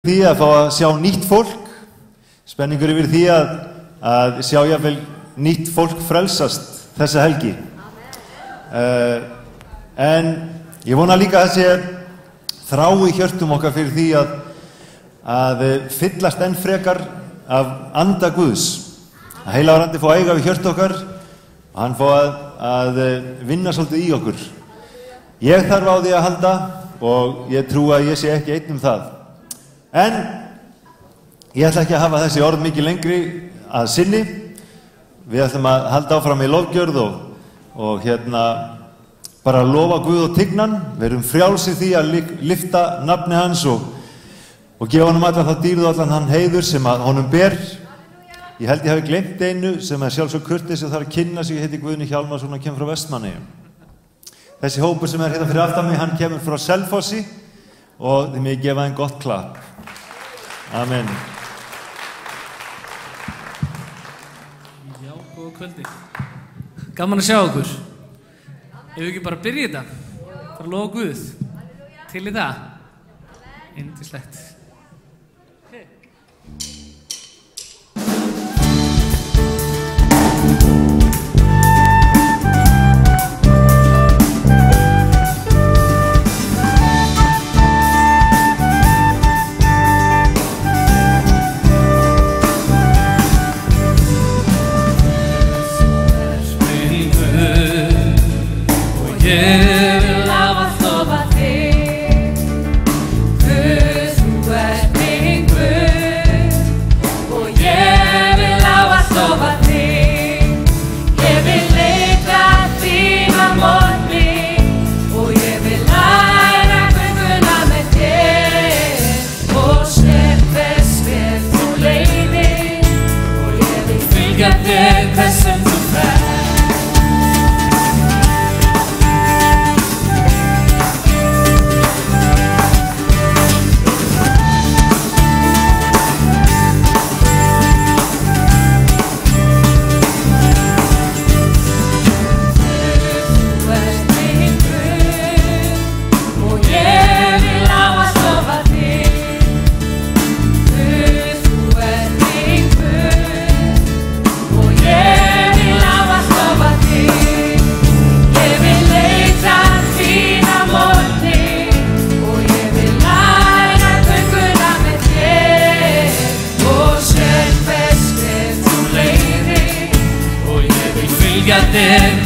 Því að fá að sjá nýtt fólk, spenningur yfir því að sjá jafnvel nýtt fólk frelsast þessa helgi. En ég vona líka að þessi þrá í hjörtum okkar fyrir því að fyllast enn frekar af anda Guðs. Að heilagur andi fá eiga við hjört okkar og hann fá að vinna svolítið í okkur. Ég þarf á því að halda og ég trú að ég sé ekki einn það. En ég ætla ekki að hafa þessi orð mikið lengri að sinni. Við ætlum að halda áfram í lofgjörð og bara lofa Guð og tignan. Við erum frjálsir því að lyfta nafni hans og gefa honum allan það dýrð og allan hann heiður sem að honum ber. Ég held ég hafi gleymt einu sem er sjálfsög kurteis og það er að kynna sig. Ég heiti Guðni Hjálmarsson og kemur frá Vestmannaeyjum. Þessi hópur sem er hérna fyrir aftan mig, hann kemur frá Selfossi og þið mig gefa einn gott klapp. Amen. Já, góða kvöldi. Gaman að sjá okkur. Ef við ekki bara byrja þetta, fara að lofa Guð. Til í það. Yndislegt. Ég vil ávallt lofa þig, Guð, þú ert minn Guð. Og ég vil ávallt lofa þig, ég vil leita þín á morgni. Og ég vil læra gönguna með þér og snerta hver þú leiðir. Og ég vil fylgja þér hvert sem þú ferð.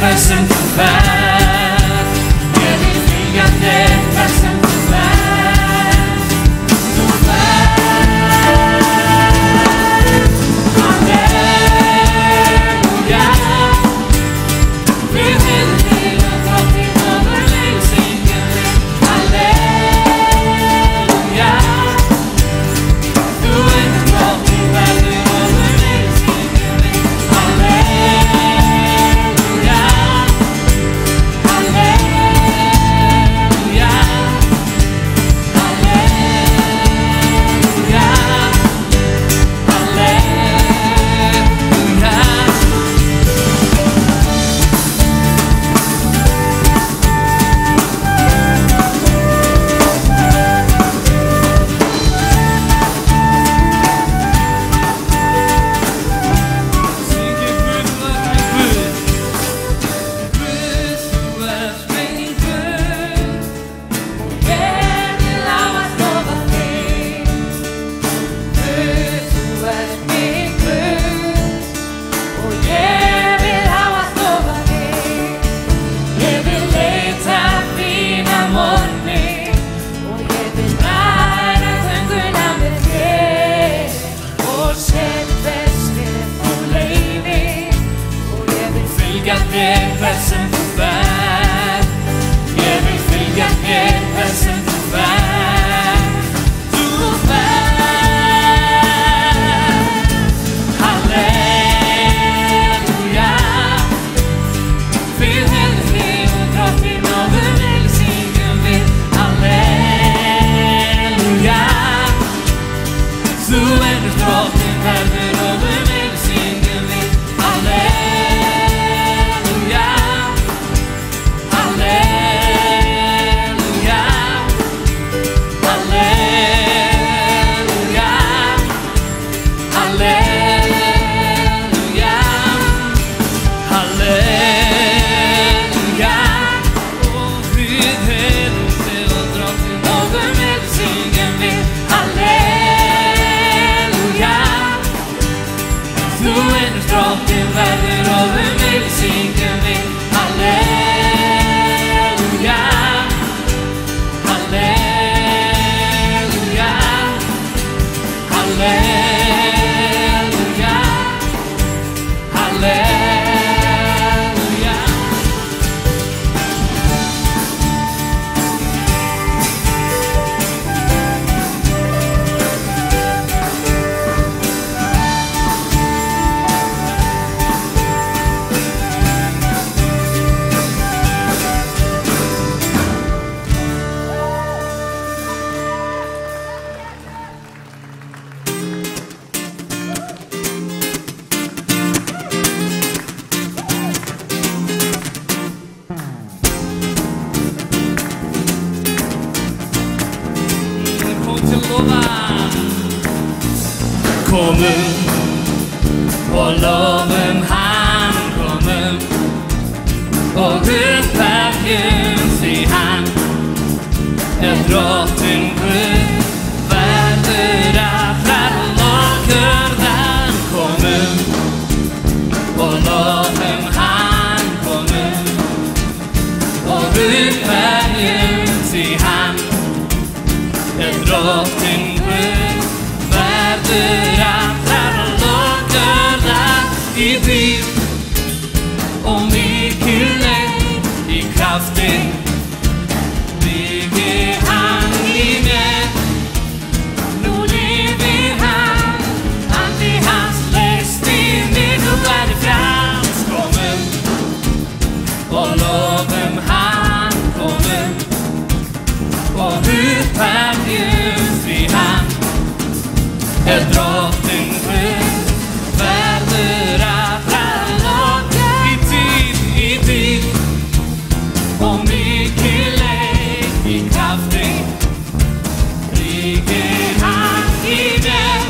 Hvert sem þú ferð, ég vil fylgja þér hvert sem þú ferð. Þú ferð, halleluja. Við heiðum þig og þóttin og við leið syngjum við, halleluja. Þú ert þóttin verður og við leið syngjum við, halleluja. Drottinn verður og við syngjum við Halleluja, Halleluja, Halleluja, Halleluja. Komum og lofum hann, komum og upphefjum því hann drottinn Guð, verður allar lokkurðan. Komum og lofum hann, komum og upphefjum því hann drottinn Guð, verður allar lokkurðan. Í dýr og mikil leið, í krafti byggir hann í mér. Nú lifir hann, andi hans leysti mig, nú verður frjáls. Komum og lofum hann, komum og upphefjum því hann drottinn Guð, verður allar lokkurðan. Í dýr og mikil leið, í krafti byggir hann í mér.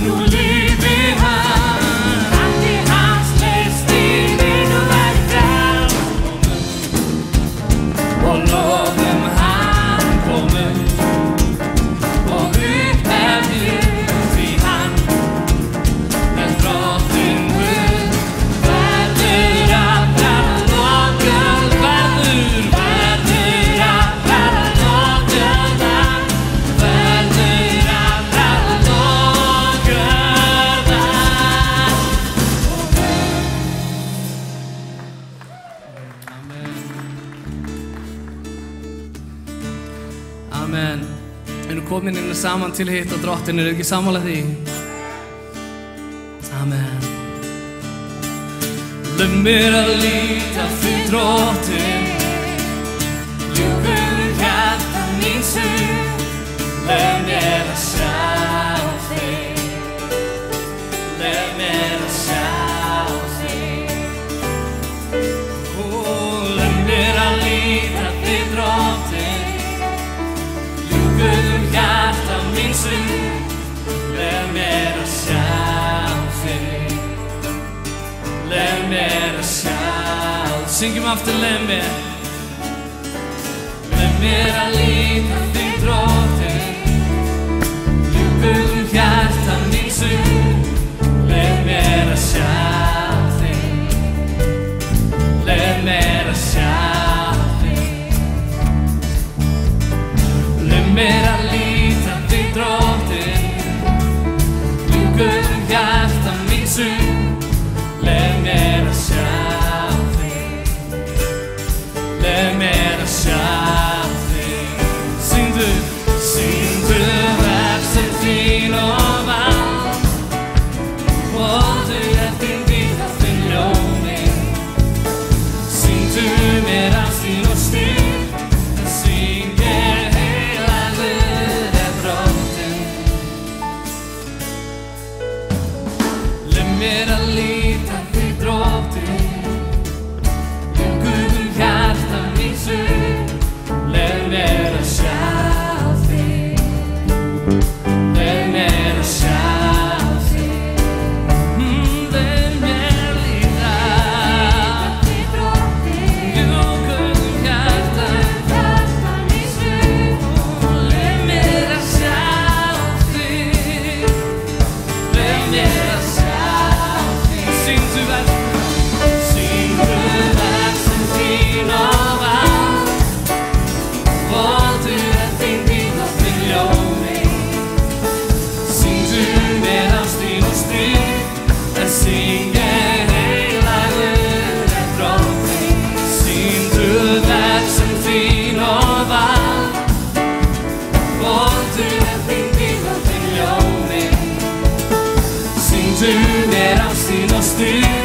Nú lifir hann, andi hans leysti mig, nú verður frjáls. Komum og lofum hann, komum og upphefjum því hann drottinn Guð, verður allar lokkurðan. Verður allar lokkurðan, verður allar lokkurðan. Amen. Við erum komin inn saman til hitt og drottinn, er ekki sammála því? Amen. Leyf mér að líta þig drottinn, ljúfur hjarta mín sund. Leyf mér að sjá þig, leyf mér að sjá þig. Leyf mér að líta þig drottinn, ljúfur hjarta mín sund. Leyf mér að sjá þig, leyf mér að sjá þig. Syngjum aftur, leyf mér. Leyf mér að líta þig drottinn, ljúfur hjarta mín sund. Leyf mér að sjá þig, leyf mér að sjá þig. Leyf mér að líta þig drottinn, ljúfur hjarta mín sund. Leyf mér að sjá þig, leyf mér að sjá þig. Syngdu. Gefa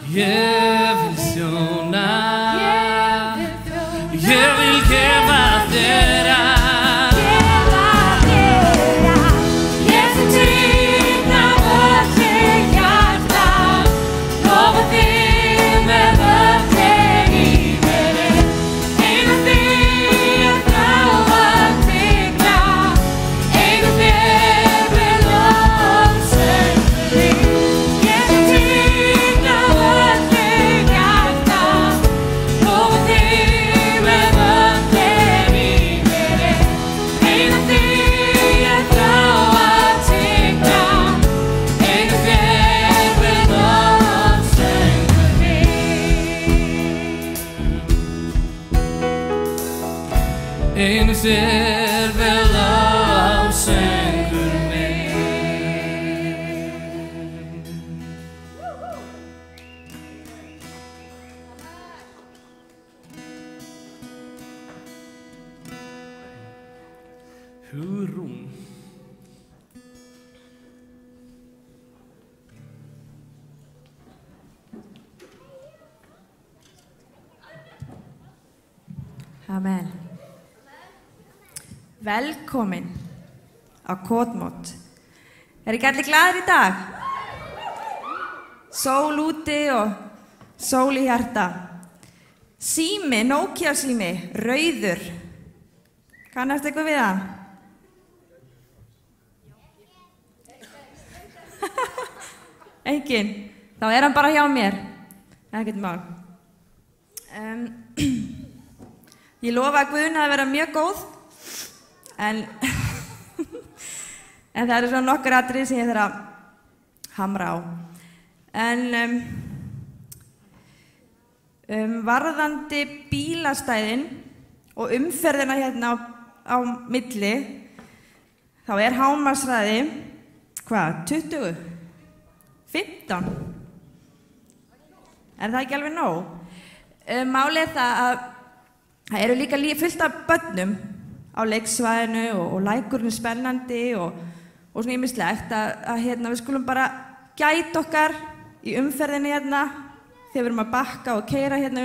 Ég vil þjóna, ég vil gefa þér allt. Ég sem týna öllu hjarta, lofa þig með öllu í mér. Eiga þig frá að tigna, eiga þér með lofsöngri. Ég sem týna öllu hjarta, lofa þig með öllu í mér. Eiga þig frá að tigna, eiga þér með lofsöngri. Einu þér vel lofsöngur minn. Hugrún. Amen. Velkomin á Kotmót. Er ekki allir glaðir í dag? Sól úti og sól í hjarta. Sími, Nokia sími, rauður. Kannast eitthvað við það? Enginn. Þá er hann bara hjá mér. Ekkert mál. Ég lofa að Guðna að vera mjög góð. En það eru svona nokkur atriði sem ég þarf að hamra á. En varðandi bílastæðin og umferðina hérna á milli, þá er hámarkshraði, hvað, 20? 15? Er það ekki alveg nóg? Málið er það að það eru líka fullt af börnum á leiksvæðinu og lækurinn er spennandi og svona ýmislegt að hérna, við skulum bara gæta okkar í umferðinni hérna þegar við erum að bakka og keyra hérna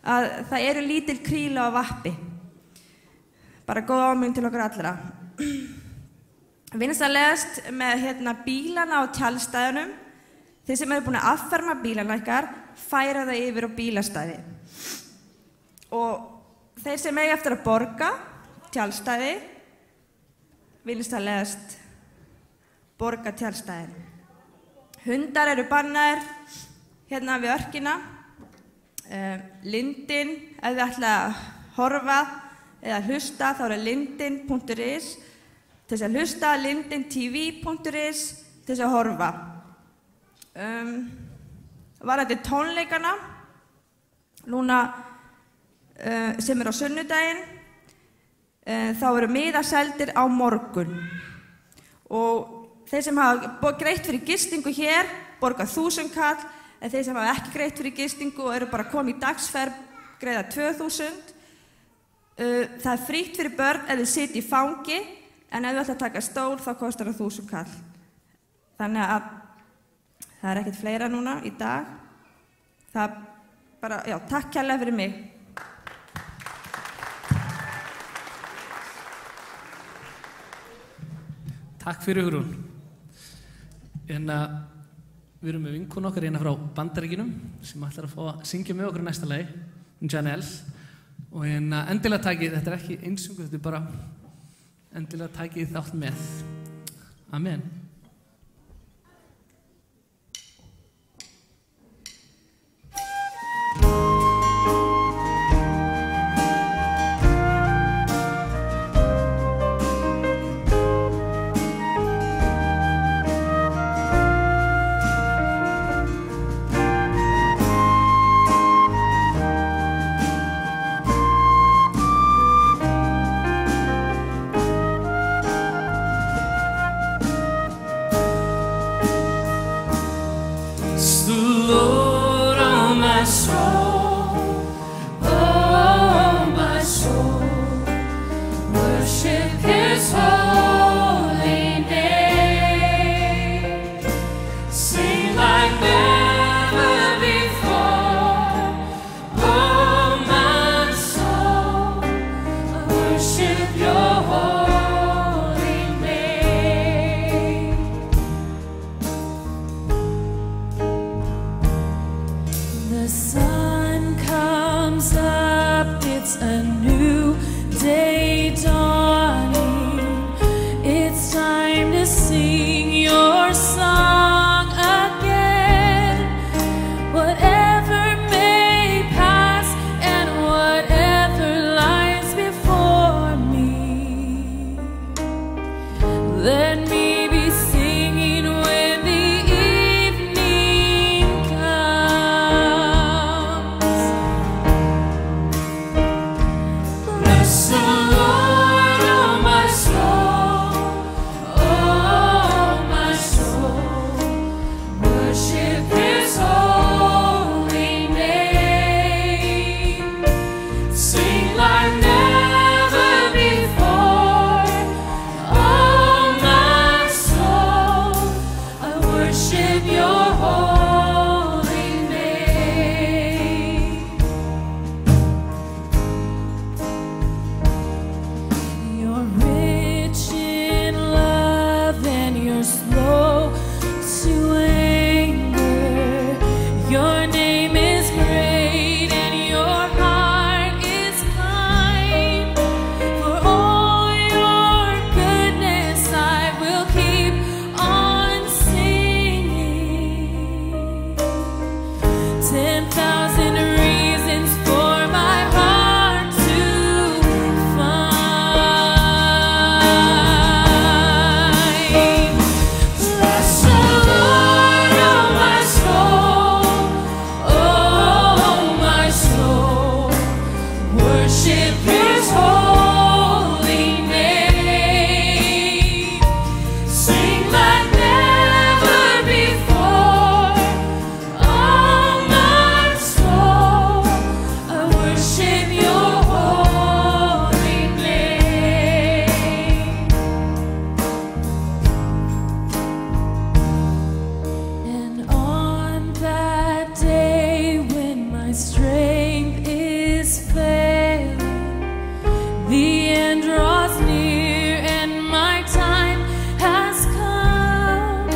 að það eru lítil kríla á vappi. Bara góð áminning til okkur allra. Vinsamlegast með hérna bílana á tjaldstæðunum. Þeir sem eru búin að afferma bílana ykkar, færa það yfir á bílastæði. Og þeir sem eiga eftir að borga tjaldstæði, vinsamlegast borga tjaldstæðin. Hundar eru bannaðir hérna við örkina. Lindin, ef þið ætla að horfa eða hlusta, þá er lindin.is til þess að hlusta, lindintv.is til þess að horfa. Varðandi tónleikana, núna sem er á sunnudaginn, þá eru miðar seldir á morgun. Og þeir sem hafa greitt fyrir gistingu hér, borga 1000 kall, en þeir sem hafa ekki greitt fyrir gistingu og eru bara komið í dagsferð, greiða 2000. Það er frítt fyrir börn ef þið sitja í fangi, en ef þið ætla að taka stól þá kostar það 1000 kall. Þannig að það er ekkert fleira núna í dag. Það bara, já, takk kærlega fyrir mig. Takk fyrir Hugrún. Við erum með vinkonu okkar hérna frá Bandaríkjunum sem ætlar að fá að syngja með okkur í næsta lagi, Janelle. Og endilega takið, þetta er ekki einsöngu, þetta er bara endilega takið þátt með. Amen. Sing like never before. The sun comes up, it's a new day dawning. It's time to sing your song again. Whatever may pass and whatever lies before me, let me be singing when the evening comes. Bless the Lord, oh my soul, oh my soul. Worship His holy name. Sing like never before, oh my soul. I worship your holy name. You're rich in love and you're slow to anger. Your name is great and your heart is kind. For all your goodness I will keep on singing. 10,000 reasons for my heart to find. Bless the Lord, oh my soul, oh my soul. Worship His holy name. Sing like never before, oh my soul. I worship your holy name. And on that day when my strength is failing, the end draws near and my time has come.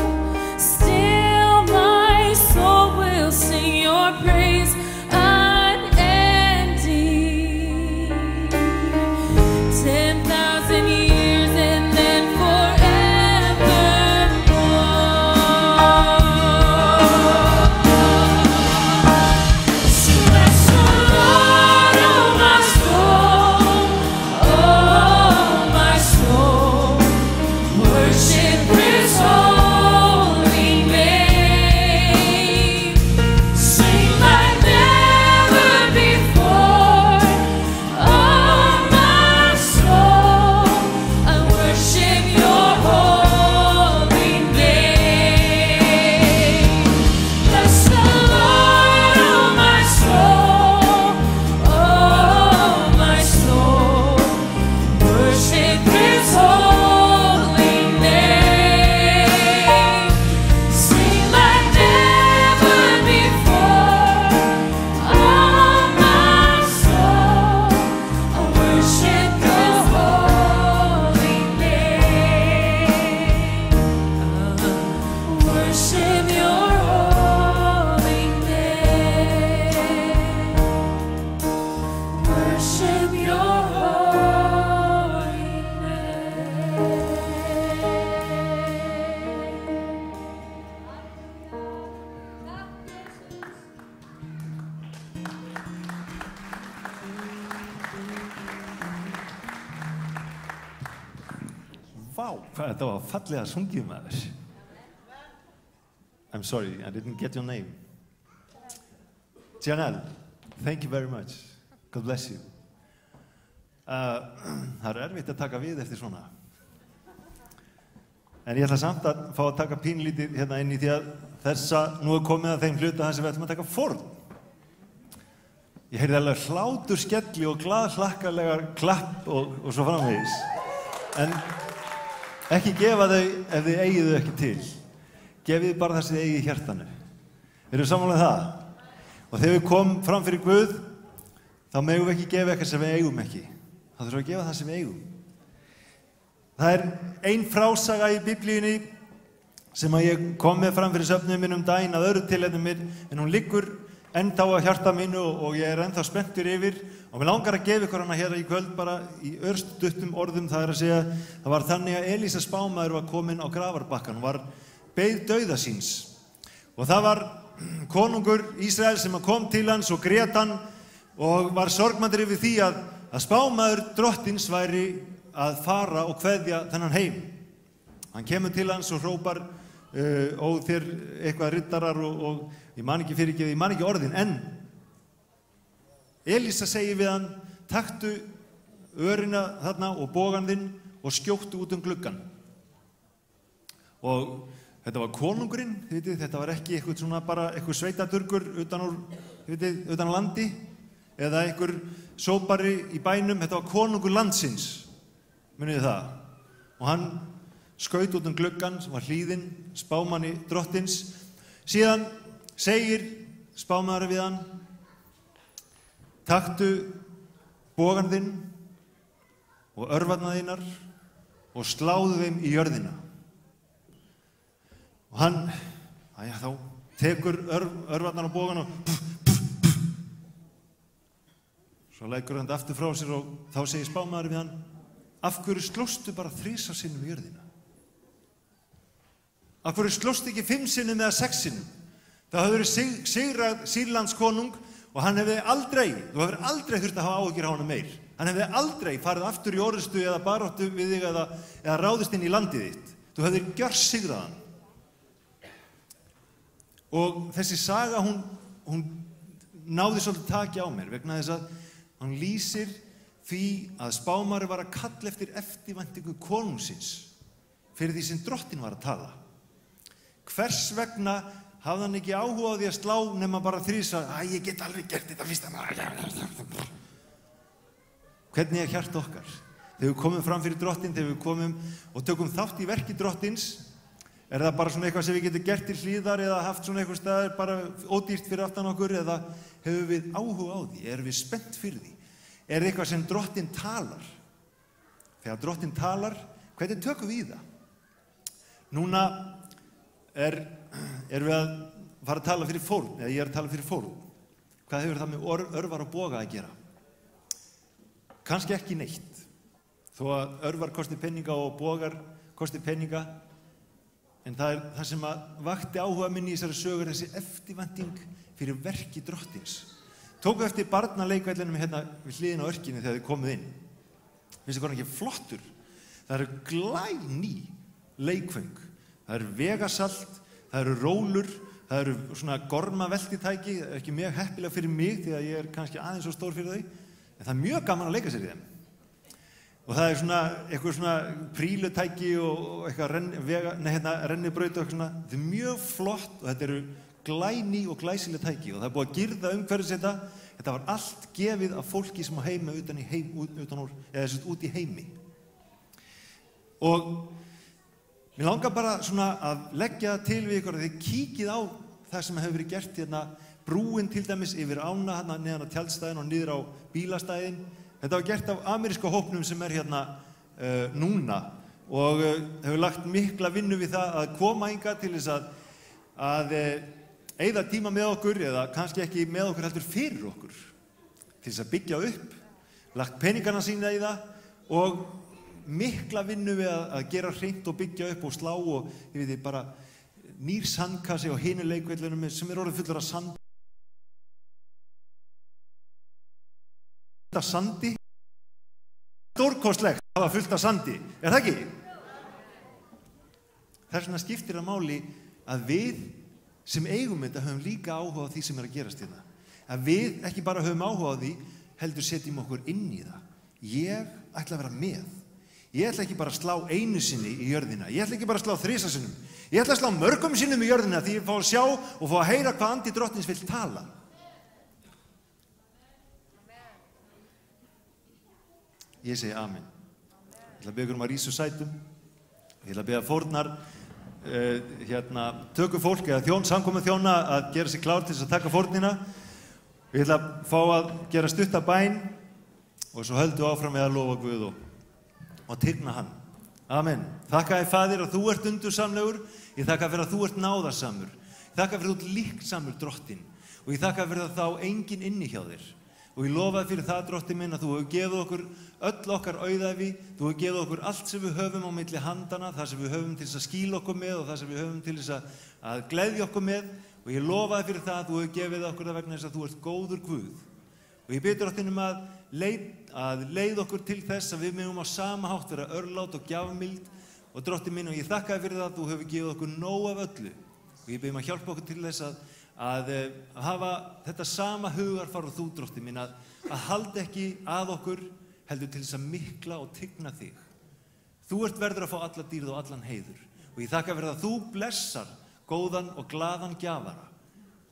Still my soul will sing your praise unending. 10,000 years and then forevermore. So bless the Lord, oh my soul, oh my soul. Worship His holy name. Sing like never before, oh my soul. I worship your holy name. Bless the Lord, oh my soul, oh my soul. Worship His holy name. Sing like never before, oh my soul. I worship your holy name. Worship your holy name. Worship your holy Vá, hvað þetta var fallega sungið maður. I'm sorry, I didn't get your name. Janelle, thank you very much. God bless you. Það erfitt að taka við eftir svona. En ég ætla samt að fá að taka pínlítið hérna inn í því að nú komið að þeim hluta þar sem við ætlum að taka fórn. Ég heyrði alveg hlátur skelli og glaðhlakkarlegar klapp og svo framvegis. En ekki gefa þau ef þið eigið þau ekki til. Gefið bara það sem þið eigið í hjartanu. Erum við sammála um það? Og þegar við komum fram fyrir Guð, þá megum við ekki gefa eitthvað sem við eigum ekki. Þá þurfum við að gefa það sem við eigum. Það ein frásaga í Biblíunni sem að ég kom með fram fyrir söfnuðum minn daginn að öðru tilefni mér, en hún liggur ennþá að hjarta mínu og ég ennþá spenntur yfir og mér langar að gefa ykkur hana hérna í kvöld bara í örstuttum orðum. Það að segja, það var þannig að Elísa spámaður var komin á grafarbakkann, var beið dauða síns og það var konungur Ísrael sem kom til hans og grét hann og var sorgmæddur yfir því að spámaður drottins væri að fara og kveðja þennan heim. Hann kemur til hans og hrópar ó þér eitthvað riddarar og ég man ekki orðin, en Elísa segir við hann, taktu örina þarna og bogann þinn og skjóttu út gluggann. Og þetta var konungurinn, þetta var ekki eitthvað svona bara eitthvað sveitadurgur utan á landi eða eitthvað sópari í bænum, þetta var konungur landsins, munið það. Og hann skaut út gluggann sem var hlýðin spámanni drottins. Síðan segir spámaður við hann, taktu bogann þinn og örvarnar þínar og sláðu þeim í jörðina. Og hann, þá tekur örvarnar og bogann og svo leggur hann aftur frá sér og þá segir spámaður við hann, af hverju slóstu bara 3 sinnum í jörðina? Af hverju slóstu ekki 5 sinnum eða 6 sinnum? Það hafði verið sigrað Sýrlands konung og hann hefði aldrei þurft að hafa áhyggjur á honum meir. Hann hefði aldrei farið aftur í orrustu eða baráttu við þig eða ráðist inn í landið þitt. Þú hefðir gjörsigrað hann. Og þessi saga, hún náði svolítið taki á mér vegna þess að hann lýsir því að spámaður var að kalla eftir eftirvæntingu konungsins fyrir því sem drottin var að tala. Hvers vegna hafði hann ekki áhuga á því að slá nema bara 3? Ég get alveg gert þetta fyrst. Hvernig er hjarta okkar? Þegar við komum fram fyrir drottin, þegar við komum og tökum þátt í verki drottins, er það bara svona eitthvað sem við getum gert til hlýðar eða haft svona eitthvað staðar bara ódýrt fyrir aftan okkur, eða hefur við áhuga á því? Erum við spennt fyrir því? Er það eitthvað sem drottin talar? Þegar drottin talar, hvernig tökum við í það? Núna er við að fara að tala fyrir fórn, eða ég er að tala fyrir fórn. Hvað hefur það með örvar og boga að gera? Kannski ekki neitt. Þó að örvar kosti peninga og bogar kosti peninga, en það er það sem að vakti áhuga minni í þessari sögur, þessi eftirvænting fyrir verki drottins. Tóku eftir barnaleikvellinum hérna við hliðina á örkinni þegar þið komuð inn. Finnst þið ekki flottur? Það eru glæný leikföng. Það eru vegasalt, það eru rólur, það eru svona gormaveltitæki, ekki mjög heppilega fyrir mig því að ég er kannski aðeins svo stór fyrir þau, en það er mjög gaman að leika sér í þeim. Og það er svona eitthvað svona prílutæki og eitthvað rennibraut og eitthvað svona. Þetta er mjög flott og þetta eru glæný og glæsileg tæki og það er búið að girða umhverfis þetta. Þetta var allt gefið af fólki sem á heima út í heimi. Og mér langar bara svona að leggja til við ykkur að þið kíkið á það sem hefur verið gert hérna, brúin til dæmis yfir ána hérna neðan á tjaldstæðin og niður á bílastæðin. Þetta var gert af ameríska hópnum sem er hérna núna og hefur lagt mikla vinnu við það að koma hingað til þess að eyða tíma með okkur eða kannski ekki með okkur heldur fyrir okkur til þess að byggja upp, lagt peningana sína í það og mikla vinnu við að gera hreint og byggja upp og slá og ég veit bara nýr sandkassi og hinu leikvellunum sem er orðið fullur af sandi. Stórkostlegt að hafa fullt af sandi, er það ekki? Þess vegna skiptir það máli að við sem eigum þetta höfum líka áhuga á því sem er að gerast hérna. Að við ekki bara höfum áhuga á því, heldur setjum okkur inn í það. Ég ætla að vera með. Ég ætla ekki bara að slá 1 sinni í jörðina. Ég ætla ekki bara að slá 3 sinnum. Ég ætla að slá mörgum sinnum í jörðina því ég fá að sjá og fá að heyra hvað andi drottins vill tala. Ég segi amen. Ég ætla að biðja ykkur að rísa úr sætum. Ég ætla að biðja fórnar töku fólk eða samkomu þjóna að gera sig klár til þess að taka fórnina. Ég ætla að fá að gera stutta bæn og svo höldum áfram með að lofa Guð og tigna hann. Amen. Þakka þér Faðir að þú ert undursamlegur. Ég þakka fyrir að þú ert náðarsamur. Ég þakka fyrir að þú ert líksamur drottinn. og ég þakka fyrir það þá enginn inni hjá þér. Og ég lofaði fyrir það, Drottinn minn, að þú hefur gefið okkur öll okkar auðæfi, þú hefur gefið okkur allt sem við höfum á milli handana, það sem við höfum til þess að skýla okkur með og það sem við höfum til þess að gleðja okkur með. Og ég lofaði fyrir það að þú hefur gefið okkur það vegna þess að þú ert góður Guð. Og ég bið Drottinn að leið okkur til þess að við megum á sama hátt vera örlát og gjafmild. Og Drottinn minn, og ég þakka fyrir það að þú hefur gefið okkur nóg af öllu. Og ég bið að hjálpa okkur til þess að hafa þetta sama hugarfar og þú, Drottinn minn, að halda ekki að okkur, heldur til þess að mikla og tigna þig. Þú ert verður að fá alla dýrð og allan heiður. Og ég þakka fyrir að þú blessar góðan og glaðan gjafara.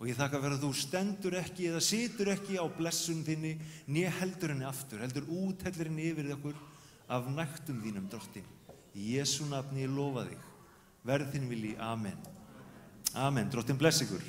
Og ég þakka fyrir að þú stendur ekki eða situr ekki á blessun þinni, né heldur henni aftur, heldur úthellir henni yfir okkur af nægtum þínum, Drottinn. Í Jesú nafni ég lofa þig. Verð þinn vilji, amen. Amen. Drottinn bless ykkur.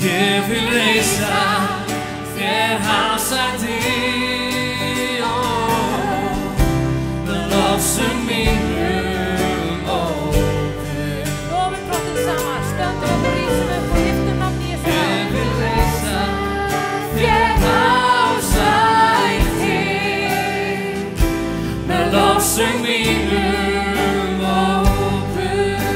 Ég vil reisa þér hásæti með lofsöng mínum, ó Guð. Lofum drottinn saman, stöndum upp og rísum upp og lyftum nafni Jesú. Ég vil reisa Þér hásæti með lofsöng mínum, ó Guð.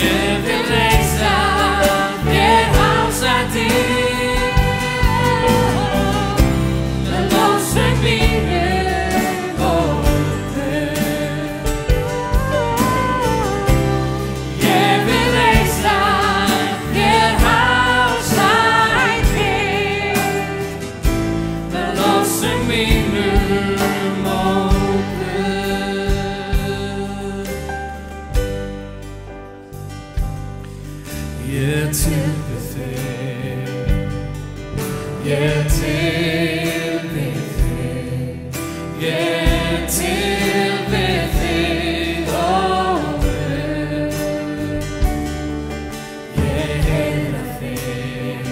Ég vil reisa þér hásæti með lofsöng mínum, ó Guð. Ég vil reisa þér hásæti með lofsöng mínum, ó Guð. Ég tilbið þig, ég tilbið þig, ég tilbið þig, ó Guð. Ég heyra þig,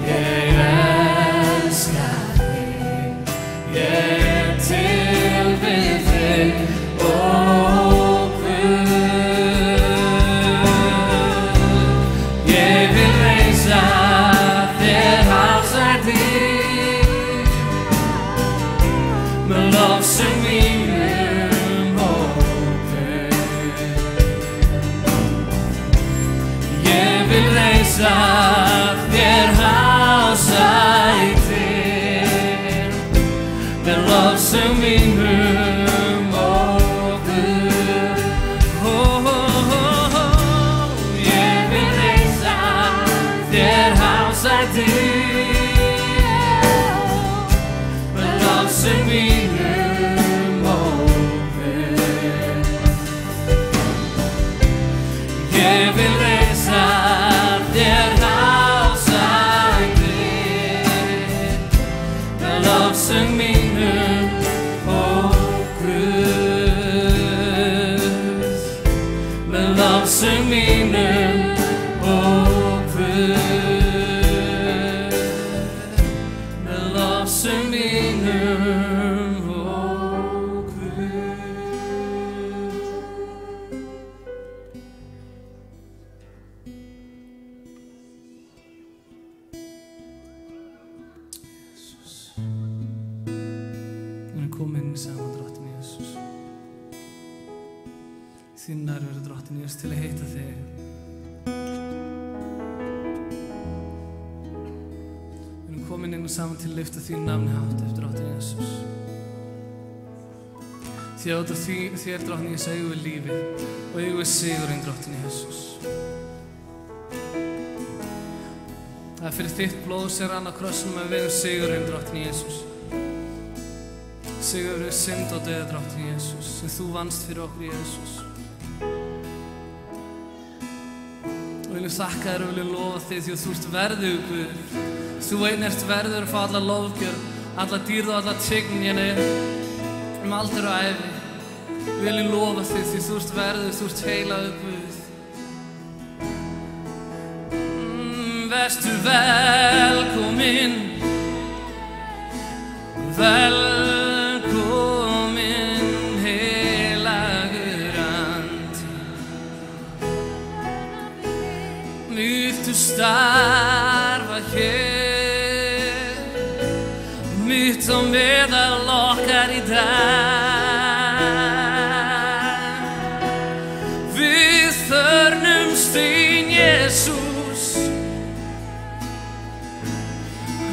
ég elska þig, ég tilbið þig, ó Guð. Ég vil reisa þér hásæti með lofsöng mínum, ó Guð. Ég vil reisa þér hásæti með lofsöng mínum, ó Guð. Ég vil reisa þér hásæti með lofsöng mínum, ó Guð. Ég vil reisa þér hásæti með lofsöng mínum, ó Guð. Með lofsöng mínum, ó Guð. Með lofsöng mínum, ó Guð. Við erum komin saman, drottinn Jesús. Þín nærveru, drottinn Jesús, til að hitta þig. Við erum komin inn og saman til að lyfta þín nafni hátt eftir, drottinn Jesús. Því að út af þér, drottinn Jesús, eigum við lífið og eigum við sigurinn, drottinn Jesús. Það er fyrir þitt blóð sem rann á krossinum að við eigum sigurinn, drottinn Jesús. Sigur við synd og dauða, drottinn Jesús, sem þú vannst fyrir okkur, Jesús. Og viljum þakka þér og viljum lofa þig því að þú ert verðugur, Guð. Þú einn ert verður að fá alla lofgjörð, alla dýrð og alla tign aldur og ævi. Við viljum lofa þig því þú ert verður, þú ert heilagur, Guð. Vertu velkomin, velkomin, heilagur andi. Viltu starfa hér, mitt á meðal okkar í dag. Við þörfnumst þín, Jesús,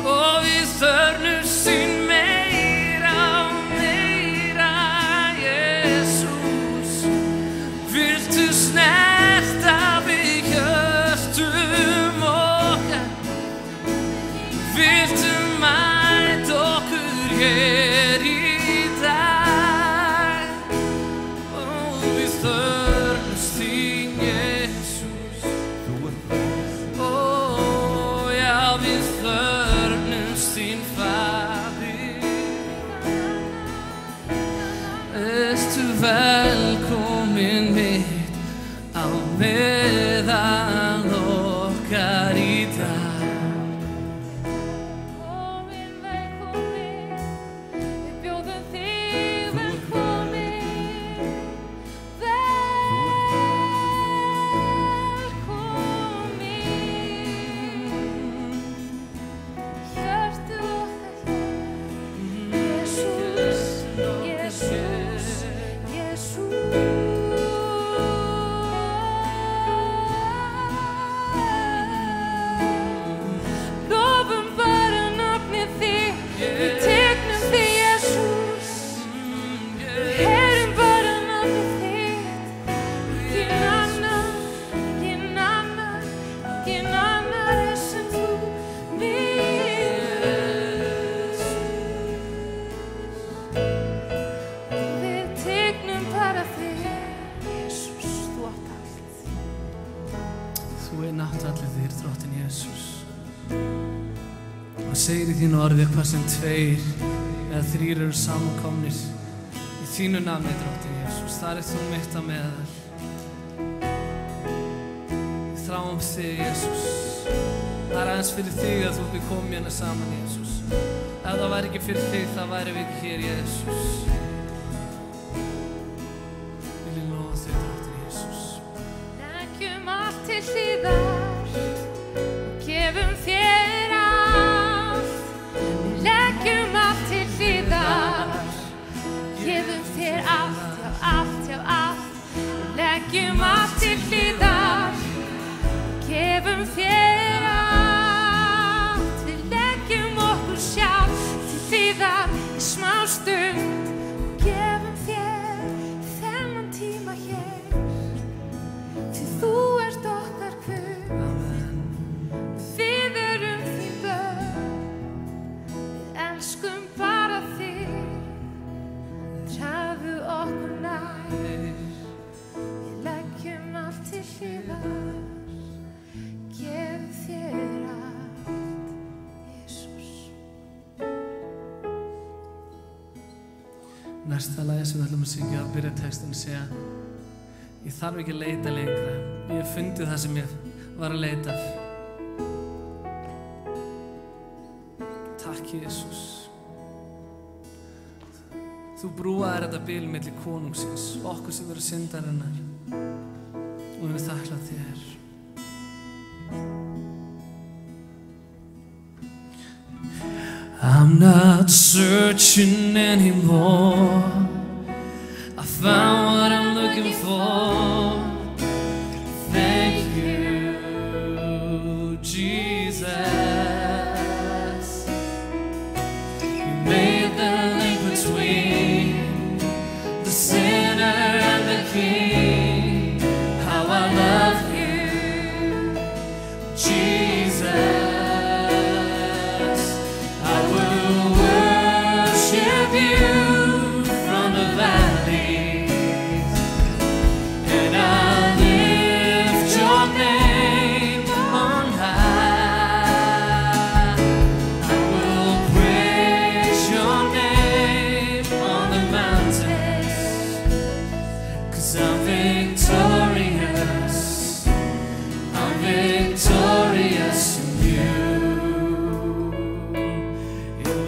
og við þörfnumst þín meira og meira, Jesús. Viltu snerta við hjörtum okkar, viltu mæta okkur hér í dag, og við þörfnumst þín, Jesús. Ó, já, við þörfnumst þín, Faðir. Ertu velkomin mitt á mig. Við tegnum þig, Jesús. Við heyrum bara nafnið þitt. Enginn annar er sem þú, minn. Við tegnum bara þig, Jesús, þú átt allt. Þú nátt allir þér, Drottinn Jesús. Og segir í þínu orði hvað sem 2 eða 3 eru samankomnir í þínu nafni, Drottinn Jesús. Þar þú mitt á meðal. Við þráum þig, Jesús. Það aðeins fyrir þig að þú við komum hérna saman, Jesús. Ef það væri ekki fyrir þig, þá væri við ekki hér, Jesús. Vil ég lofa þig, Drottinn Jesús. Leggjum allt til hliðar og gefum þér allt. Við leggjum allt til hliðar, gefum þér allt, já allt, já allt. Við leggjum allt til hliðar, gefum þér allt. Við leggjum okkur sjálf til hliðar í smástund. Gefum þér þennan tíma hér, því þú ert okkar Guð. Við erum þín börn, við elskum bara þig. Dragðu okkur nær, við leggjum allt til hliðar, gefum þér allt, Jesús. Næsta lagi sem við ætlum að syngja að byrja textin að segja: ég þarf ekki að leita lengra. Ég hef fundið það sem ég var að leita af. Takk, Jesús. Þú brúaðir þetta bil milli konungsins og okkur sem verður syndarinnar. Og við erum þakklát þér. I'm not searching anymore. I found what I'm looking for. Thank you, Jesus. You made the link between the sinner and the king. How I love you, Jesus.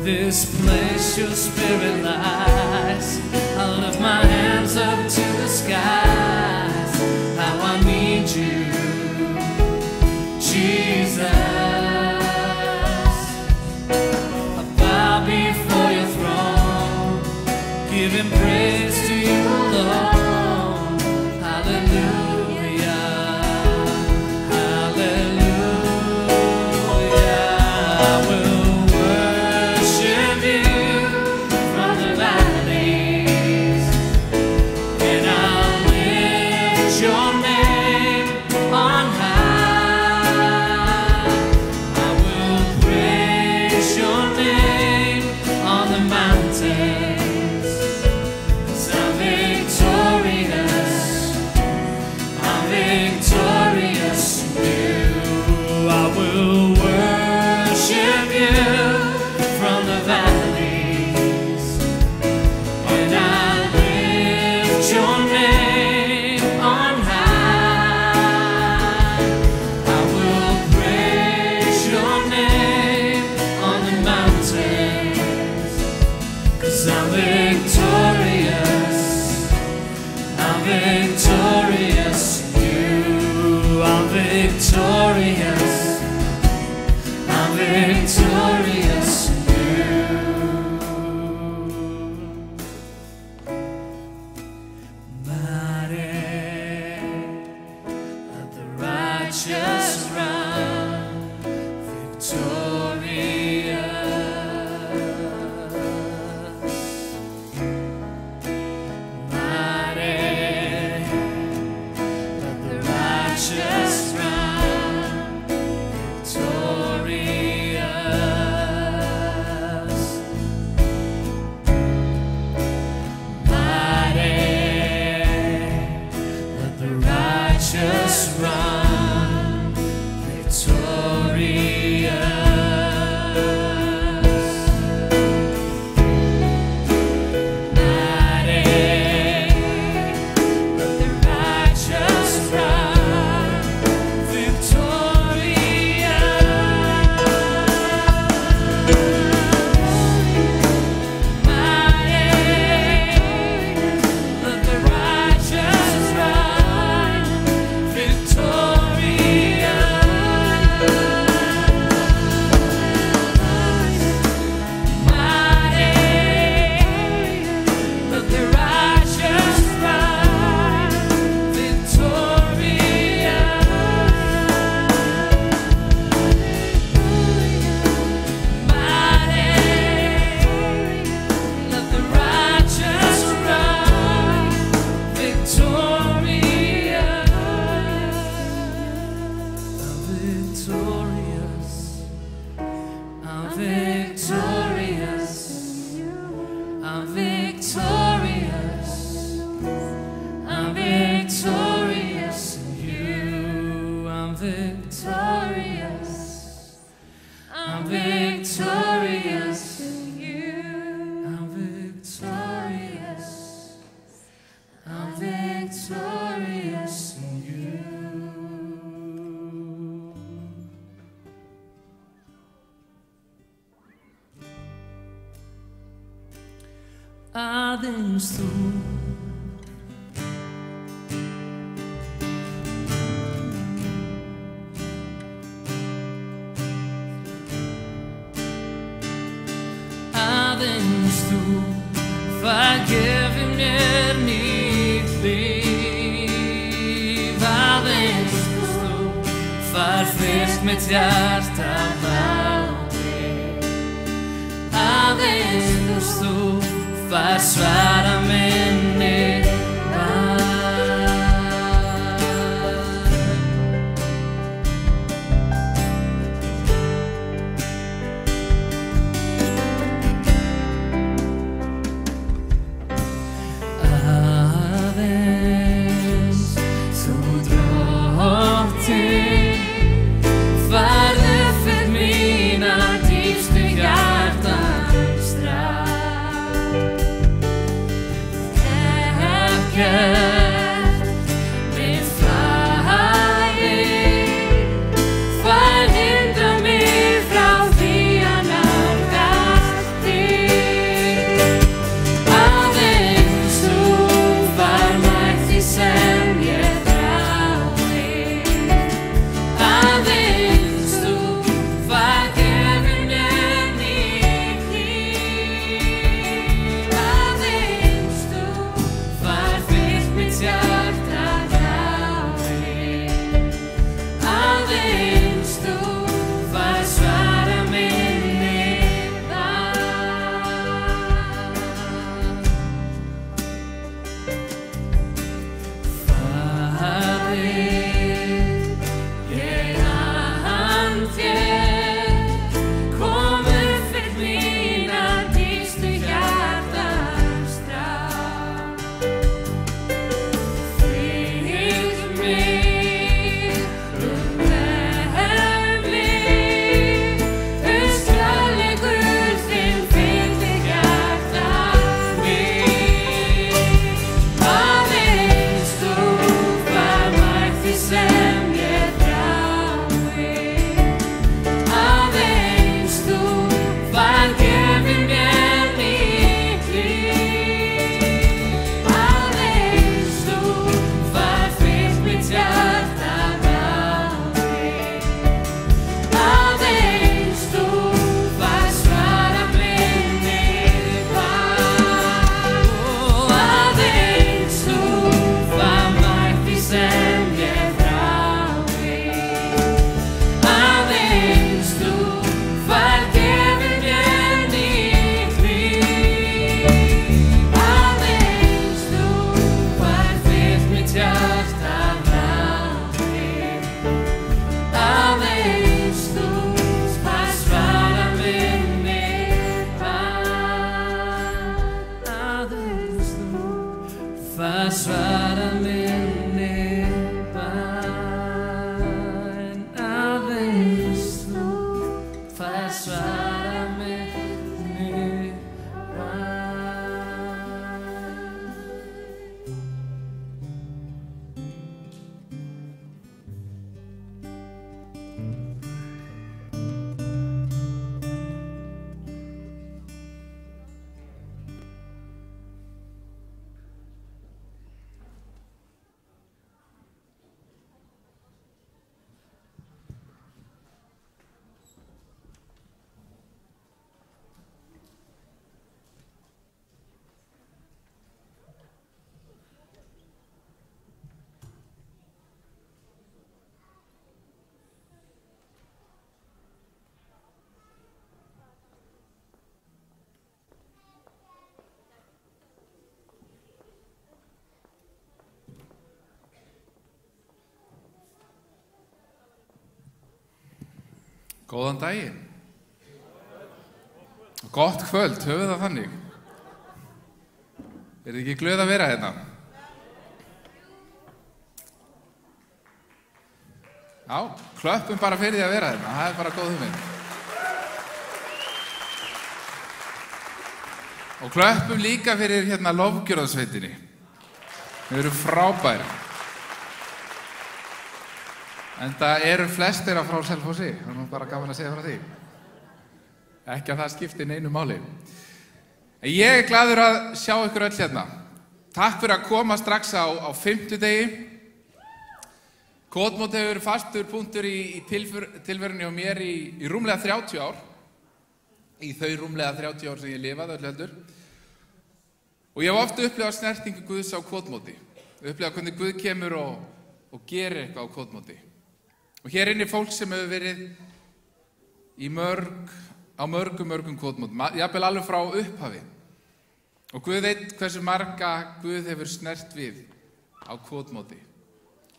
This place your spirit lies. I lift my hands up to the skies. How I need you, Jesus. I bow before your throne, giving praise to you alone. Hallelujah, hallelujah. I will victorious. aðeins þú. Aðeins þú, það gefur mér nýtt líf. Aðeins þú, far fyrst mitt hjarta báði. Aðeins þú, far svara minni bæn. Aðeins þú drottinn, farðu fyrir mína dýpstu hjartans strá. Ekkert mig fær hindra mig frá því að nálgast þig. Aðeins þú fær mætt því sem ég þrái. Aðeins þú fær gefur mér nýtt líf. Aðeins þú fær fyrst mitt hjarta báði. Aðeins þú fær svara minni Faðir, ég hann þér, kom upp fyrir mína dýpstu hjartans strá. Fylldu mig vefli, kærleikur þinn fyllti hjarta mitt. Aðeins þú fær mætt því sem ég þrái. Aðeins þú fær gefur mér nýtt líf. Aðeins þú fær fyrst mitt hjarta báði. Aðeins þú fær svara minni bæn. Aðeins þú fær mætt því sem ég þrái. Aðeins þú fær gefur mér nýtt líf. Aðeins þú fær fyrst mitt hjarta báði. Aðeins þú fær svara minni bæn. Aðeins þú fær svara minni bæn. Aðeins þú fær svara minni Góðan daginn. Gott kvöld, höfum það þannig. Þið ekki glöð að vera hérna? Já, klöppum bara fyrir því að vera hérna, það bara góð hugmynd. Og klöppum líka fyrir hérna lofgjörðarsveitinni. Þau eru frábæri. En það eru flestir að frá Selfossi, það er bara gaman að segja frá því. Ekki að það skipti neinu máli. En ég glaður að sjá ykkur öll hérna. Takk fyrir að koma strax á 50-degi. Kotmót hefur fastur punktur í tilverunni á mér í rúmlega 30 ár. Í þau rúmlega 30 ár sem ég lifaði öll heldur. Og ég hef oft upplifað snertingu Guðs á Kotmóti. Upplifað hvernig Guð kemur og gerir eitthvað á Kotmóti. Og hér inni fólk sem hefur verið á mörgum Kotmótum, jafnvel alveg frá upphafi. Og Guð veit hversu marga Guð hefur snert við á Kotmóti.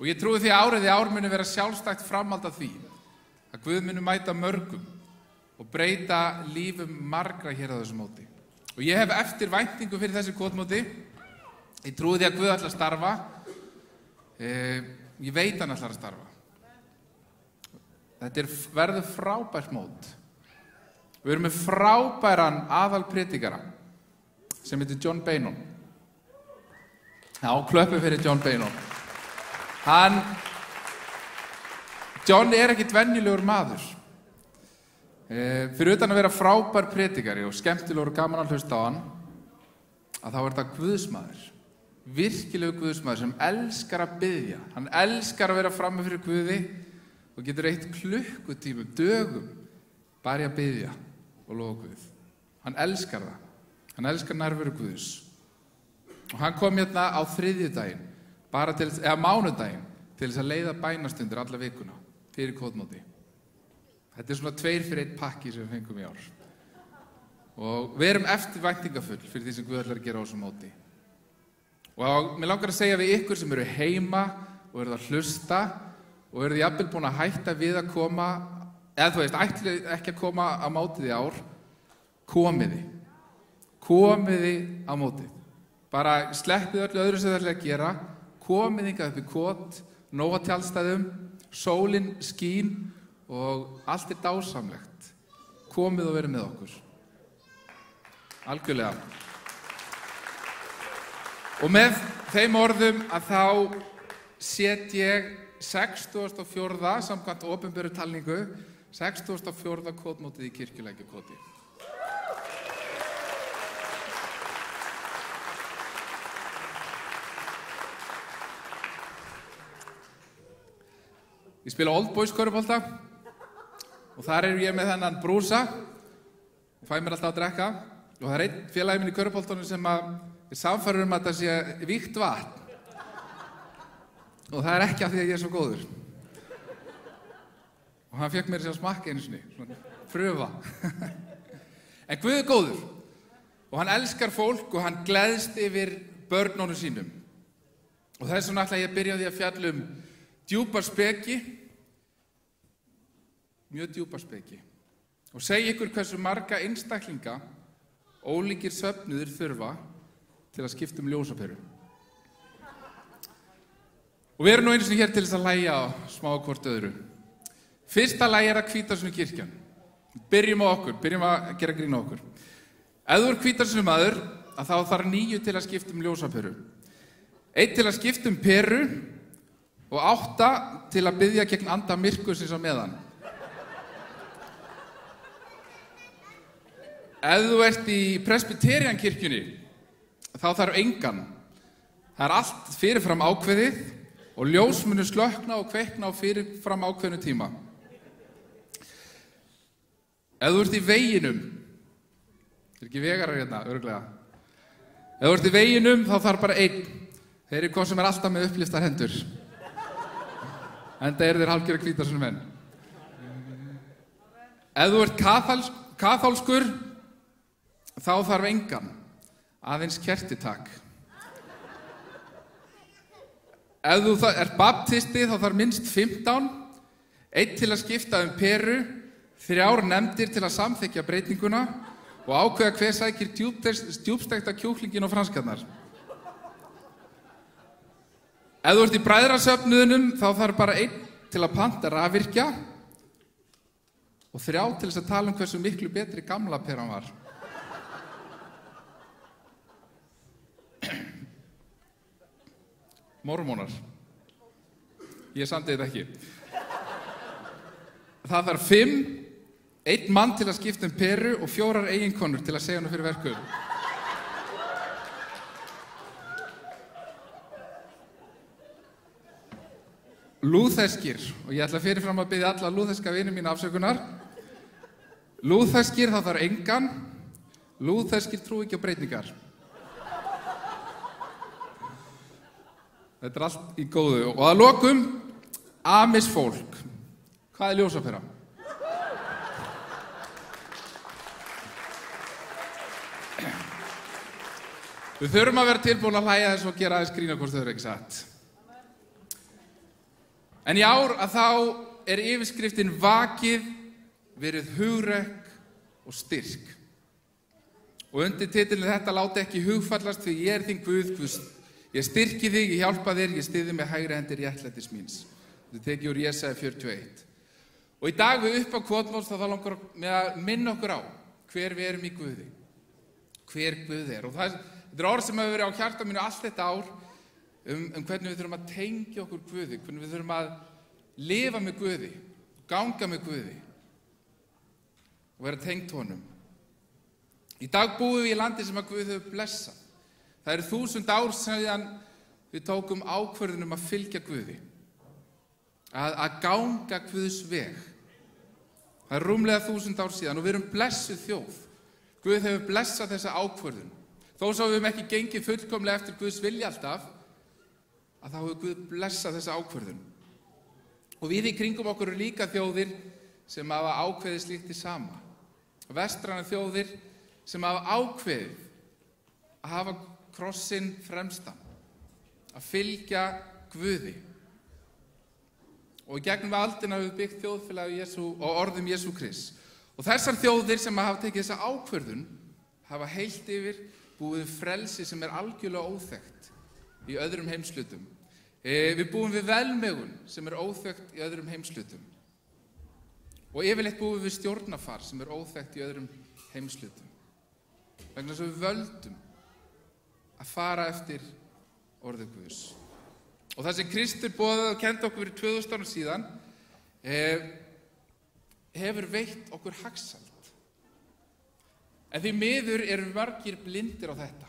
Og ég trúi því að árið í ár muni vera sjálfstætt framhald af því að Guð muni mæta mörgum og breyta lífum margra hér á þessu móti. Og ég hef eftir væntingu fyrir þessi Kotmóti. Ég trúi því að Guð ætlar að starfa. Ég veit hann ætlar að starfa. Þetta verður frábært mót. Við erum með frábæran aðalpredikara sem heitir John Beynon. Já, klöppum fyrir John Beynon. John ekkert venjulegur maður. Fyrir utan að vera frábær predikari og skemmtilegur og gaman að hlusta á hann, að þá þetta Guðsmaður. Virkilegur Guðsmaður sem elskar að biðja. Hann elskar að vera frammi fyrir Guði og getur eytt klukkutímum, dögum, bara í að biðja og lofa Guð. Hann elskar það. Hann elskar nærveru Guðs. Og hann kom hérna á þriðjudaginn, mánudaginn, til þess að leiða bænastundir alla vikuna fyrir Kotmóti. Þetta svona 2 fyrir 1 pakki sem við fengum í ár. Og við erum eftirvæntingafull fyrir því sem Guð ætlar að gera á þessu móti. Og mér langar að segja við ykkur sem eru heima og eru að hlusta og eru jafnvel búin að hætta við að koma, eða þú veist, ætli ekki að koma á mótið í ár, komiði á mótið. Bara sleppið öllu öðru sem það ætla að gera, komið hingað upp í Kot, nóg á tjaldstæðum, sólin skín og allt dásamlegt. Komið og verið með okkur. Algjörlega. Og með þeim orðum að þá set ég 64. samkvæmt opinberu talningu, 64. Kotmótið í Kirkjulækjarkoti. Ég spila Old Boys körfubolta og þar ég með þennan brúsa og fæ mér alltaf að drekka og það einn félagi minn í körfuboltanum sem er samfærður að þetta sé vígt vatn og það ekki af því að ég svo góður og hann fékk mér að smakka einu sinni, svona pröfa en Guð góður og hann elskar fólk og hann gleðst yfir börnunum sínum og þess vegna ætla ég að byrja á því að fjalla djúpa speki, mjög djúpa speki og segja ykkur hversu marga einstaklinga ólíkir svefnuðir þurfa til að skipta ljósaperu. Og við erum nú einu sinni hér til þess að lægja á smá hvort öðru. Fyrsta lagi að Hvítasunnu-kirkjan. Byrjum að gera grín á okkur. Ef þú Hvítasunnumaður, þá þarf 9 til að skipta ljósaperu. 1 til að skipta peru og 8 til að biðja gegn anda myrkursins á meðan. Ef þú ert í Presbyteriankirkjunni, þá þarf engan. Það allt fyrirfram ákveðið og ljós munu slökkna og kveikna á fyrirfram ákveðnu tíma. Ef þú ert í veginum, ekki vegarar hérna, örugglega. Ef þú ert í veginum, þá þarf bara 1. Þeir eru hvað sem alltaf með upplýstar hendur. Enda þeir hálfgerðir Hvítasunnumenn. Ef þú ert kaþólskur, þá þarf engan, aðeins kertitak. Ef þú ert baptisti, þá þarf minnst 15, 1 til að skipta peru, 3 nefndir til að samþykkja breytinguna og ákveða hver sækir djúpstekta kjúklingin og franskarnar. Ef þú ert í bræðrasöfnuðunum, þá þarf bara 1 til að panta rafvirkja og 3 til þess að tala hversu miklu betri gamla peran var. Mormónar. Ég samdi þetta ekki. Það þarf 5, 1 mann til að skipta peru og 4 eiginkonur til að segja henni fyrir verkum. lúþeskir, og ég ætla fyrirfram að biðja alla lúþeska vini mína afsökunar. Lúþeskir, þá þarf engan. Lúþeskir trú ekki á breytingar. Þetta allt í góðu. Og að lokum, Amis fólk. Hvað ljósapera? Við þurfum að vera tilbúin að hlæja þess og gera aðeins grína hvort þau eru ekki satt. En í ár að þá yfirskriftin vakið, verið hugrekk og styrk. Og undir titilin þetta láti ekki hugfallast því ég þín Guð, ég styrki þig, ég hjálpa þér, ég styði með hægri hendi réttlætis míns. Þetta tekið úr Jesaja 41. Og í dag við upp á kvotmóls þá langar með að minna okkur á hver við erum í Guði. Hver Guð er. Og þetta orð sem hefur verið á hjarta mínu allt þetta ár hvernig við þurfum að tengja okkur Guði, hvernig við þurfum að lifa með Guði, ganga með Guði og vera tengt honum. Í dag búum við í landi sem að Guð hefur blessað. Það eru 1000 ár síðan við tókum ákvörðun að fylgja Guði, að ganga Guðs veg. Það er rúmlega 1000 ár síðan og við erum blessuð þjóð. Guð hefur blessað þessa ákvörðun. Þó svo við höfum ekki gengið fullkomlega eftir Guðs vilja alltaf, að þá hefur Guð blessað þessa ákvörðun. Og við í kringum okkur eru líka þjóðir sem hafa ákveðið slíkt í sama. Vestrænar þjóðir sem hafa ákveðið að hafa krossinn fremstan, að fylgja Guði. Og í gegnum aldina hefur byggt þjóðfélagi og orðum Jesú Krist. Og þessar þjóðir sem hafa tekið þessa ákvörðun hafa heilt yfir búið frelsi sem er algjörlega óþekkt í öðrum heimshlutum. Við búum við velmegun sem er óþekkt í öðrum heimshlutum. Og yfirleitt búum við stjórnarfar sem er óþekkt í öðrum heimshlutum. Vegna þess að við völdum að fara eftir orði Guðs. Og það sem Kristur boðaði og kenndi okkur fyrir 2000 árum síðan hefur veitt okkur hagsæld. En því miður eru margir blindir á þetta.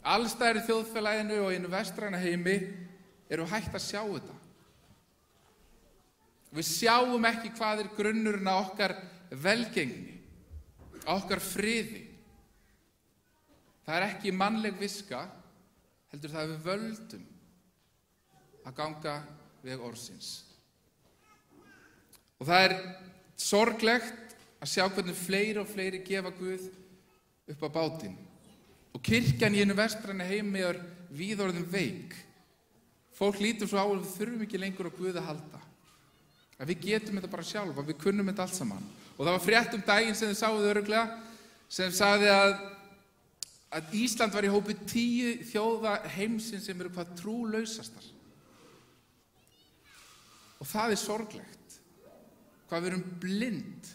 Alls staðar í þjóðfélaginu og einu vestræna heimi eru hægt að sjá þetta. Við sjáum ekki hvað er grunnurinn að okkar velgengni, að okkar friði. Það er ekki mannleg viska, heldur það við völdum að ganga veg orðsins. Og það er sorglegt að sjá hvernig fleiri og fleiri gefa Guð upp á bátinn. Og kirkjan í einu vestræna heimi er víðorðin veik. Fólk lítur svo á að við þurfum ekki lengur á Guð að halda. Að við getum þetta bara sjálf, að við kunnum þetta allt saman. Og það var frétt daginn sem þið sáuðu örugglega, sem sagði að Ísland var í hópi 10 þjóða heimsins sem eru hvað trúlausastar. Og það er sorglegt. Hvað við erum blind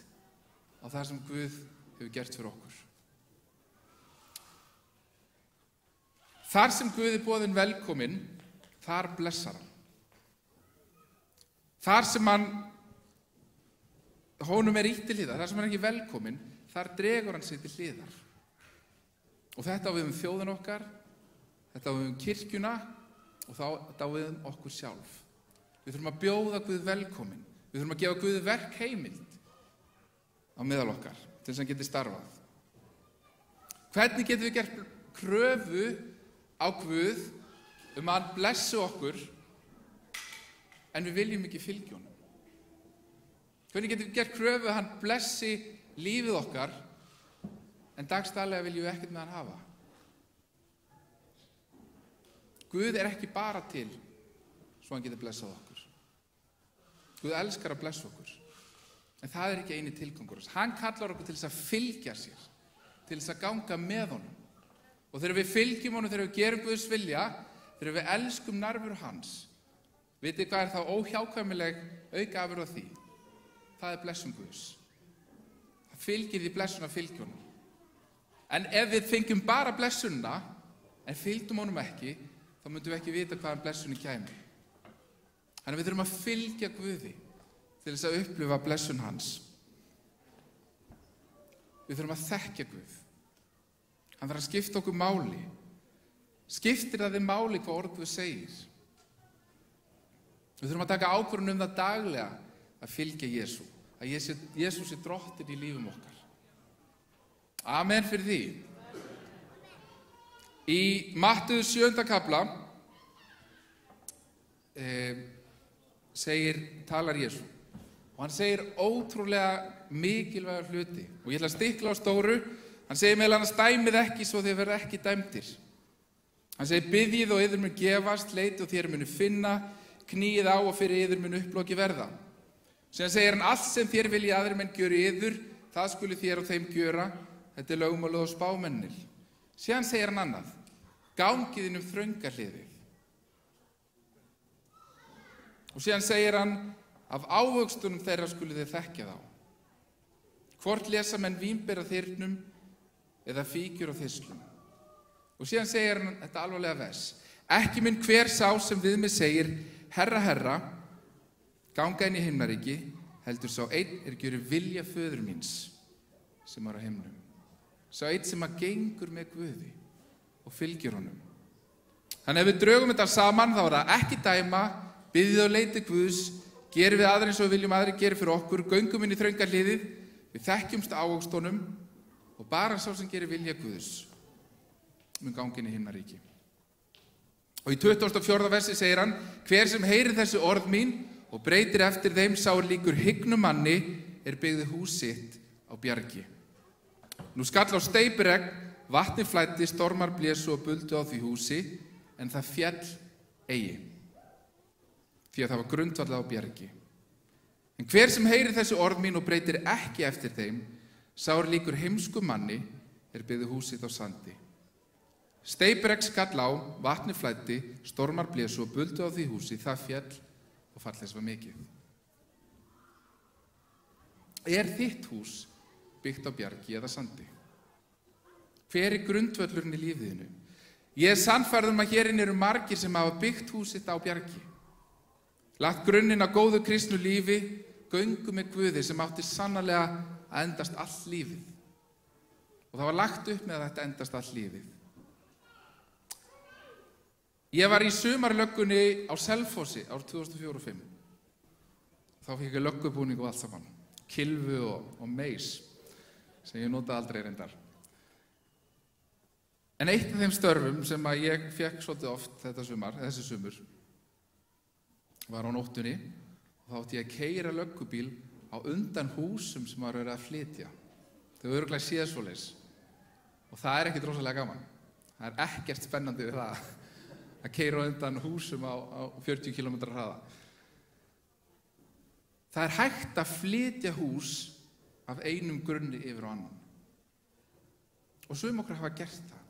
á það sem Guð hefur gert fyrir okkur. Þar sem Guð er boðinn velkominn, þar blessar hann. Þar sem honum er ýtt til hliðar, þar sem hann er ekki velkominn, þar dregur hann sig til hliðar. Og þetta á við þjóðin okkar, þetta á við kirkjuna og þetta á við okkur sjálf. Við þurfum að bjóða Guð velkominn. Við þurfum að gefa Guð verkheimild á meðal okkar til þess að hann geti starfað. Hvernig getum við gert kröfu á Guð að hann blessi okkur en við viljum ekki fylgja honum? Hvernig getum við gert kröfu að hann blessi lífið okkar en dagstaglega viljum við ekkert með hann hafa? Guð er ekki bara til svo hann getur blessað okkur. Guð elskar að blessa okkur. En það er ekki eini tilgangur. Hann kallar okkur til þess að fylgja sér, til þess að ganga með honum. Og þegar við fylgjum honum, þegar við gerum Guðs vilja, þegar við elskum nærveru hans, vitið hvað er þá óhjákvæmileg aukaafurð á því? Það er blessun Guðs. Það fylgir því blessun að fylgja honum. En ef við fengjum bara blessunna, en fylgdum honum ekki, þá myndum við ekki vita hvaðan blessunni kæmi. Þannig við þurfum að fylgja Guði til þess að upplifa blessun hans. Við þurfum að þekkja Guð. Hann þarf að skipta okkur máli. Skiptir það þið máli hvað orð Guð segir? Við þurfum að taka ákvörðun það daglega að fylgja Jesú. Að Jesús sé drottinn í lífum okkar. Amen fyrir því. Í Matthews 7. kafla talar Jesú. Og hann segir ótrúlega mikilvæga hluti. Og ég ætla að stikla á stóru. Hann segir meðal annars dæmið ekki svo þið verða ekki dæmdir. Hann segir biðjið og yður mun gefast, leitið og þér munu finna, kníið á og fyrir yður mun upploki verða. Síðan segir hann allt sem þér viljið aðrir menn gjöri yður, það skuli þér og þeim gjöra. Þetta lögmálið og spámennir. Síðan segir hann annað, gangið inn þrönga hliðið. Og síðan segir hann, af ávöxtunum þeirra skuli þið þekkja þá. Hvort lesa menn vínber af þyrnum eða fíkjur af þyrslum. Og síðan segir hann þetta alvarlega vers. Ekki mun hver sá sem við mig segir, Herra, Herra, ganga inn í himnaríki, heldur sá einn gjörir vilja föður míns sem á himnum. Sá einn sem gengur með Guði og fylgir honum. Þannig ef við drögum þetta saman, þá það ekki dæma, biðið og leitið Guðs, gerum við aðra eins og við viljum aðrir gera fyrir okkur, göngum inn í þrönga hliðið, við þekkjumst ávöxtunum og bara sá sem gerir vilja Guðs mun ganga inn í himnaríki. Og í 24. versi segir hann, hver sem heyrir þessi orð mín og breytir eftir þeim sá líkur hygnum manni byggði hús sitt á bjargi. Nú skall á steypiregn, vatni flæddi, stormar blésu og buldu á því húsi, en það féll eigi, því að það var grundvallað á bjargi. En hver sem heyrir þessi orð mín og breytir ekki eftir þeim, sá líkur heimskum manni byggði hús sitt á sandi. Steypiregn skall á, vatni flæddi, stormar blésu og buldu á því húsi, það féll og fall þess var mikið. Þitt hús byggt á bjargi eða sandi? Hver grundvöllurinn í lífiðinu? Ég sannfærður að hérinn eru margir sem hafa byggt hús sitt á bjargi. Lagt grunninn á góðu kristnu lífi, göngu með Guði sem átti sannarlega að endast allt lífið. Og það var lagt upp með að þetta endast allt lífið. Ég var í sumarlöggunni á Selfossi ár 2004-05. Þá fikk ég löggubúning og allt saman. Kylfu og meis, sem ég notaði aldrei reyndar. En eitt af þeim störfum sem að ég fekk svolítið oft þessi sumur, var á nóttunni og þá átti ég að keyra löggubíl á undan húsum sem var verið að flytja. Þau eru örugglega séð svoleiðis. Og það er ekkert rosalega gaman. Það er ekkert spennandi við það að keyra á undan húsum á 40 km hraða. Það er hægt að flytja hús af einum grunni yfir á annan. Og sum okkar hafa gert það.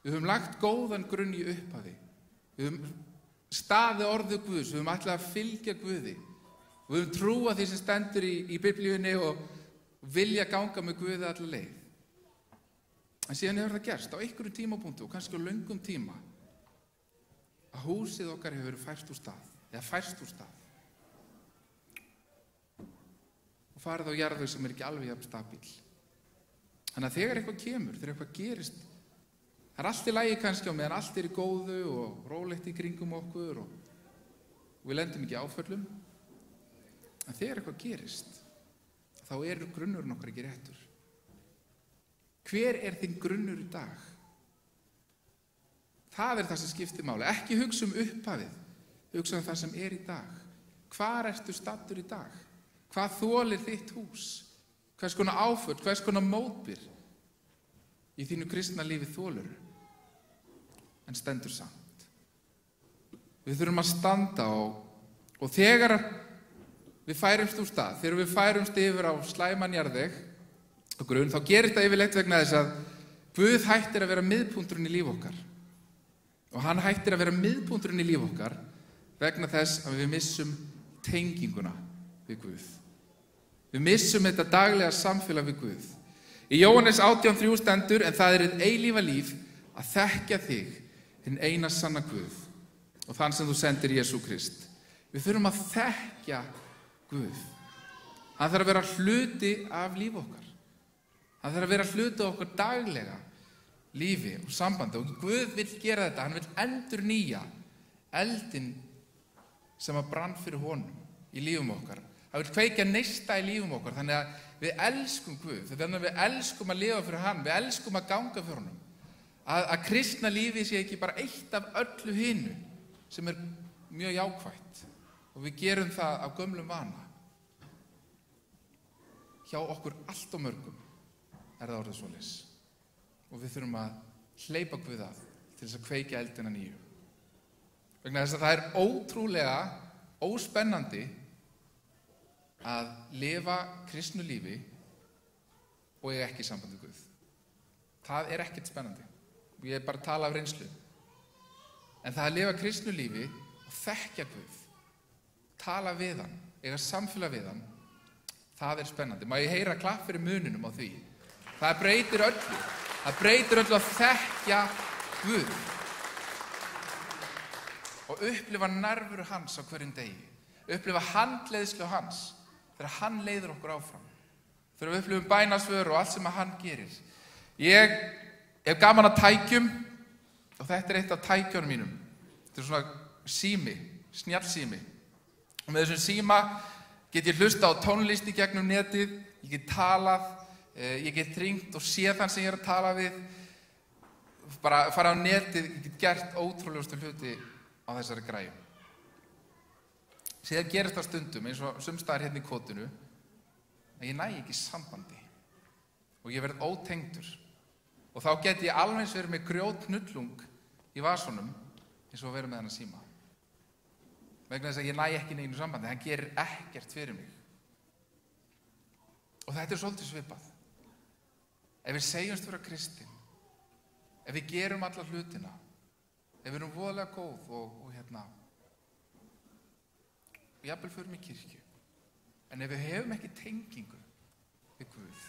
Við höfum lagt góðan grunn í upphafi. Við höfum staðið orðið Guðs, við höfum ætlað að fylgja Guði. Við höfum trúað því sem stendur í Biblíunni og vilja ganga með Guði alla leið. En síðan hefur það gerst á einhverjum tímapunkti og kannski á löngum tíma að húsið okkar hefur verið færst úr stað. Og farið á jarðveg sem ekki alveg jafn stabíl. Þannig að þegar eitthvað kemur, þegar eitthvað gerist, það er allt í lagi kannski á meðan allt í góðu og rólegt í kringum okkur og við lendum ekki áföllum. En þegar eitthvað gerist, þá grunnurinn okkar ekki réttur. Hver þinn grunnur í dag? Það það sem skiptir máli. Ekki hugsa upphafið, hugsa það sem í dag. Hvar ertu staddur í dag? Hvað þolir þitt hús? Hvers konar áföll, hvers konar mótbyr í þínu kristna lífi þolur? En stendur samt. Við þurfum að standa og þegar við færumst úr stað, þegar við færumst yfir á slæman jarðveg og grunn, þá gerist það yfirleitt vegna þess að Guð hættir að vera miðpunkturinn í líf okkar. Og hann hættir að vera miðpunkturinn í líf okkar vegna þess að við missum tenginguna við Guð. Við missum þetta daglega samfélag við Guð. Í Jóhannes 18:3 stendur, en það hið eilífa líf að þekkja þig, hinn eina sanna Guð og þann sem þú sendir Jesú Krist. Við þurfum að þekkja Guð. Hann þarf að vera hluti af líf okkar. Hann þarf að vera hluti af okkar daglega lífi og sambandi og Guð vill gera þetta. Hann vill endurnýja eldinn sem að brann fyrir honum í lífum okkar. Það vill kveikja neista í lífum okkar, þannig að við elskum Guð, þannig að við elskum að lifa fyrir hann, við elskum að ganga fyrir honum. Að kristna lífi sé ekki bara eitt af öllu hinu sem mjög jákvætt og við gerum það af gömlum vana. Hjá okkur allt og mörgum það orðið svoleiðis og við þurfum að hleypa Guð að til þess að kveikja eldina nýju. Vegna þess að það ótrúlega óspennandi að lifa kristnu lífi og eiga ekki samband við Guð. Það ekkert spennandi. Ég bara að tala af reynslu. En það að lifa kristnu lífi og þekkja Guð, tala við hann, eiga samfélag við hann, það spennandi. Má ég heyra klapp fyrir muninum á því? Það breytir öllu. Það breytir öllu að þekkja Guð og upplifa nærveru hans á hverjum degi. Upplifa handleiðslu hans þegar hann leiðir okkur áfram. Þegar við upplifum bænasvör og allt sem að hann gerir. Ég hef gaman að tækjum og þetta eitt af tækjunum mínum. Þetta svona sími, snjallsími. Og með þessum síma get ég hlusta á tónlist í gegnum netið, ég get talað, ég get hringt og séð þann sem ég að tala við. Bara fara á netið, ég get gert ótrúlegustu hluti á þessari græju. Síðan gerist það stundum eins og sumstaðar hérna í kotinu að ég næ ekki sambandi og ég verð ótengdur. Og þá geti ég alveg eins verið með grjótknullung í vasunum eins og verið með hann að síma. Vegna þess að ég næ ekki neinu sambandi, hann gerir ekkert fyrir mig. Og þetta svolítið svipað. Ef við segjumst vera kristin, ef við gerum alla hlutina, ef við erum voðalega góð og jafnvel förum í kirkju, en ef við hefum ekki tengingu við Guð,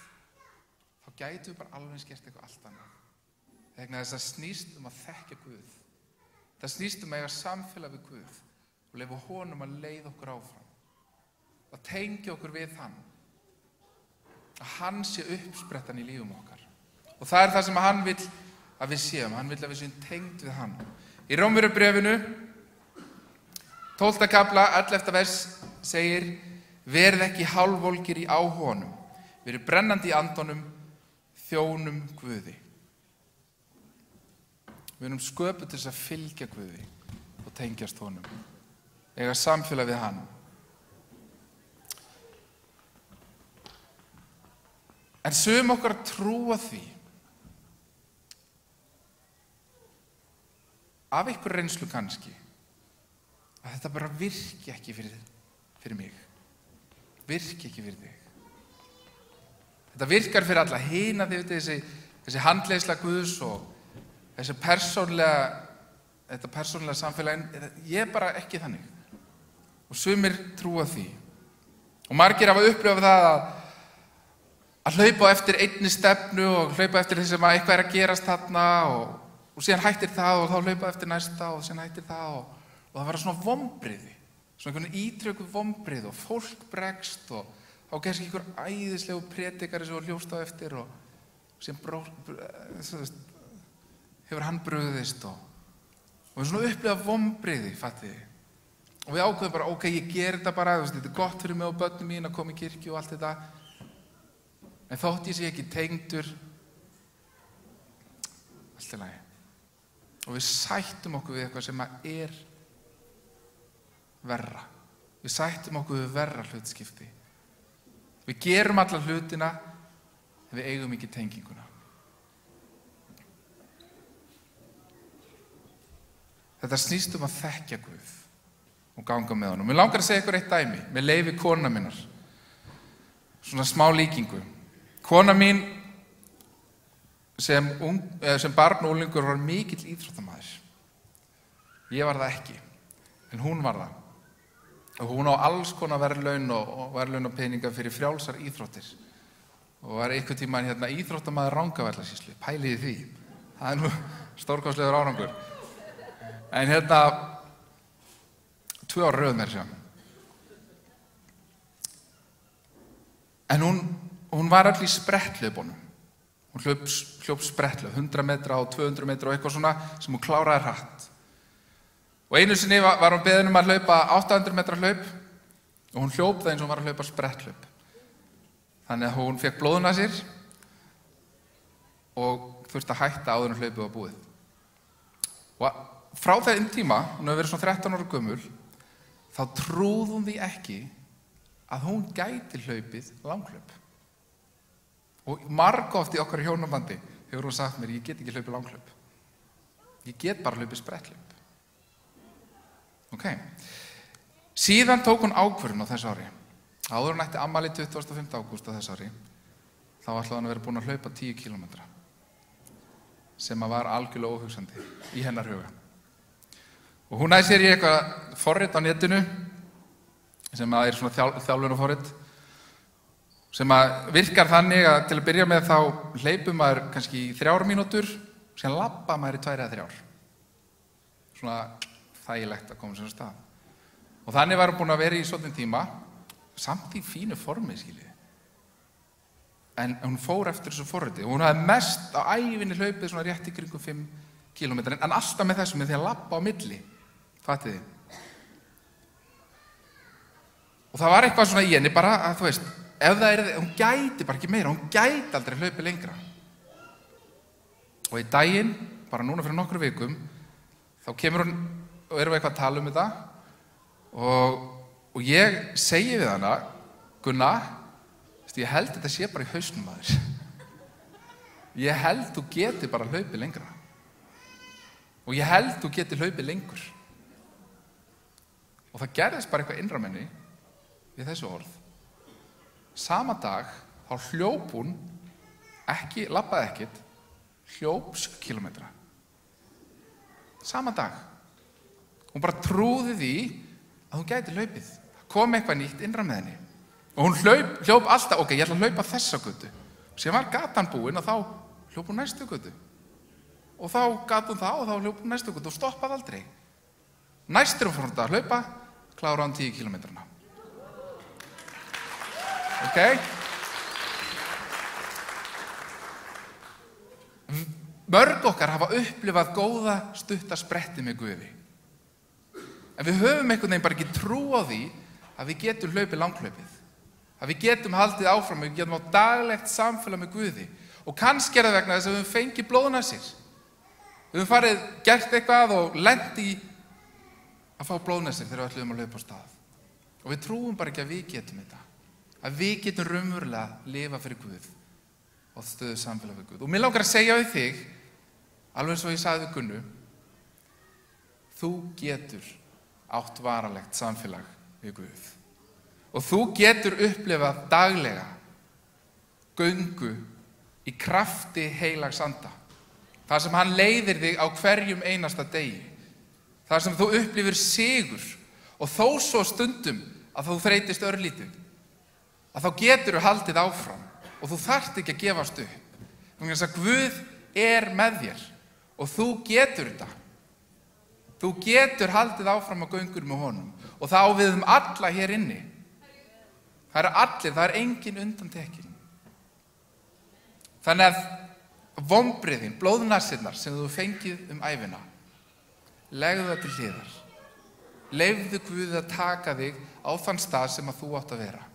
þá gætum við bara alveg skert eitthvað allt annað. Vegna þess að snýst að þekkja Guð. Það snýst að eiga samfélag við Guð og leyfa honum að leiða okkur áfram. Að tengja okkur við hann. Að hann sé uppsprettan í lífum okkar. Og það það sem hann vill að við séum. Hann vill að við séum tengd við hann. Í Rómverjabréfinu 12. kafla, 11. vers segir: verið ekki hálfvolgir í áhuganum, verið brennandi í andonum, þjónum Guði. Við erum sköpuð til þess að fylgja Guði og tengjast honum, eiga samfélag við hann. En sum okkar trúa því af ykkur reynslu kannski að þetta bara virki ekki fyrir mig, virki ekki fyrir þig. Þetta virkar fyrir alla hina, þessi handleiðsla Guðs og þetta persónulega samfélagin, ég bara ekki þannig. Og sumir trúa því. Og margir hafa upplifað það að hlaupa eftir einni stefnu og hlaupa eftir því sem eitthvað að gerast þarna og síðan hættir það og þá hlaupa eftir næsta og síðan hættir það og það var svona vombriði, svona einhvern ítröku vombriði og fólk bregst og þá kannski einhver æðislegu predikari sem var hljóst á eftir og síðan hefur hann brugðist og við svona upplifa vombriði, fattiði. Og við ákveðum bara, ok, ég ger þetta bara, þetta gott fyrir mig og börnum mín að koma í kirkju og allt þetta. En þótt ég sé ekki tengdur, allt í lagi. Og við sættum okkur við eitthvað sem verra. Við sættum okkur við verra hlutskipti. Við gerum alla hlutina en við eigum ekki tenginguna. Þetta snýst að þekkja Guð og ganga með honum. Mér langar að segja ykkur eitt dæmi með leyfi kona minnar. Svona smá líkingu. Kona mín sem barn og unglingur var mikill íþróttamaður. Ég var það ekki, en hún var það. Og hún á alls konar verðlaun og verðlaunapeninga fyrir frjálsar íþróttir. Og var einhvern tímann íþróttamaður Rangárvallasýslu. Pæliði því. Það nú stórkostlegur árangur. En 2 ár röð með þessu. En hún var öll í spretthlaupunum. Hún hljóp spretthlaup, 100 metra og 200 metra og eitthvað svona sem hún kláraði hratt. Og einu sinni var hún beðin að hlaupa 800 metra hlaup og hún hljóp það eins og hún var að hlaupa spretthlaup. Þannig að hún fekk blóðuna sér og þurfti að hætta áður en hlaupið var búið. Og frá þeim tíma, hún hefur verið svona 13 ára gömul, þá trúði hún því ekki að hún gæti hlaupið langhlaup. Og margoft í okkar hjónabandi hefur hún sagt mér, ég get ekki hlaupið langhlaup. Ég get bara hlaupið spretthlaup. Ok. Síðan tók hún ákvörðun á þessu ári. Áður hún ætti afmæli 25. ágúst á þessu ári, þá ætlaði hann að vera búin að hlaupa 10 kílómetra, sem var algjörlega óhugsandi í hennar huga. Og hún æði sér í eitthvað forrit á netinu, sem er svona þjálfunarforrit, sem virkar þannig að til að byrja með þá hleypur maður kannski í 3 mínútur, sem labba maður í 2 eða 3 ár. Svona þægilegt að koma sér á stað. Og þannig var hún búin að vera í svolítinn tíma, samt í fínu formi, skiljið. En hún fór eftir þessu forriti og hún hafði mest á ævinni hlaupið svona rétt í kringum 5 kílómetra, en alltaf með þessu, með því að labba á milli. Fattið þið? Og það var eitthvað svona í henni bara að, þú veist, ef það hún gæti bara ekki meira, hún gæti aldrei hlaupið lengra. Og í daginn, bara núna fyrir nokkru vikum, þá kemur hún og erum við eitthvað að tala um þetta og ég segi við hana, Gunna, ég held þetta sé bara í hausnum að þér. Ég held þú geti bara hlaupið lengra. Og ég held þú geti hlaupið lengur. Og það gerðist bara eitthvað innra menni við þessu orð. Sama dag, þá hljóp hún, labbaði ekkert, hljóp 7 kílómetra. Sama dag. Hún bara trúði því að hún gæti hlaupið. Það kom eitthvað nýtt innra með henni. Og hún hljóp alltaf, ok, ég ætla að hlaupa þessa götu. Síðan var gatan búin og þá hljóp hún næstu götu. Og þá gat hún það og þá hljóp hún næstu götu og stoppaði aldrei. Næstur hún fór hún að hlaupa, klára hann 10 kílómetrana. Ok? Mörg okkar hafa upplifað góða stutta spretti með Guði. En við höfum einhvern veginn bara ekki trú á því að við getum hlaupið langhlaupið. Að við getum haldið áfram, við getum á daglegt samfélag með Guði. Og kannski er það vegna þess að við höfum fengið blóðuna sér. Við höfum gert eitthvað og lent í að fá blóðuna sér þegar við ætlum að hlaupa á stað. Og við trúum bara ekki að við getum þetta. Að við getum raunverulega lifa fyrir Guð og stöðu samfélag við Guð. Og mér langar að segja við þig, alveg eins og ég sagði við Gunnu, þú getur átt varanlegt samfélag við Guð. Og þú getur upplifað daglega göngu í krafti heilags anda. Þar sem hann leiðir þig á hverjum einasta degi. Þar sem þú upplifir sigur og þó svo stundum að þú þreytist örlítið. Að þá getur þú haldið áfram og þú þarft ekki að gefast upp. Þannig að Guð er með þér og þú getur þetta. Þú getur haldið áfram á göngur með honum og það á við alla hér inni. Það eru allir, það er engin undantekning. Þannig að vonbrigðin, blóðnassirnar sem þú fengið ævina, legðu það til hliðar. Leyfðu Guði að taka þig á þann stað sem að þú átt að vera.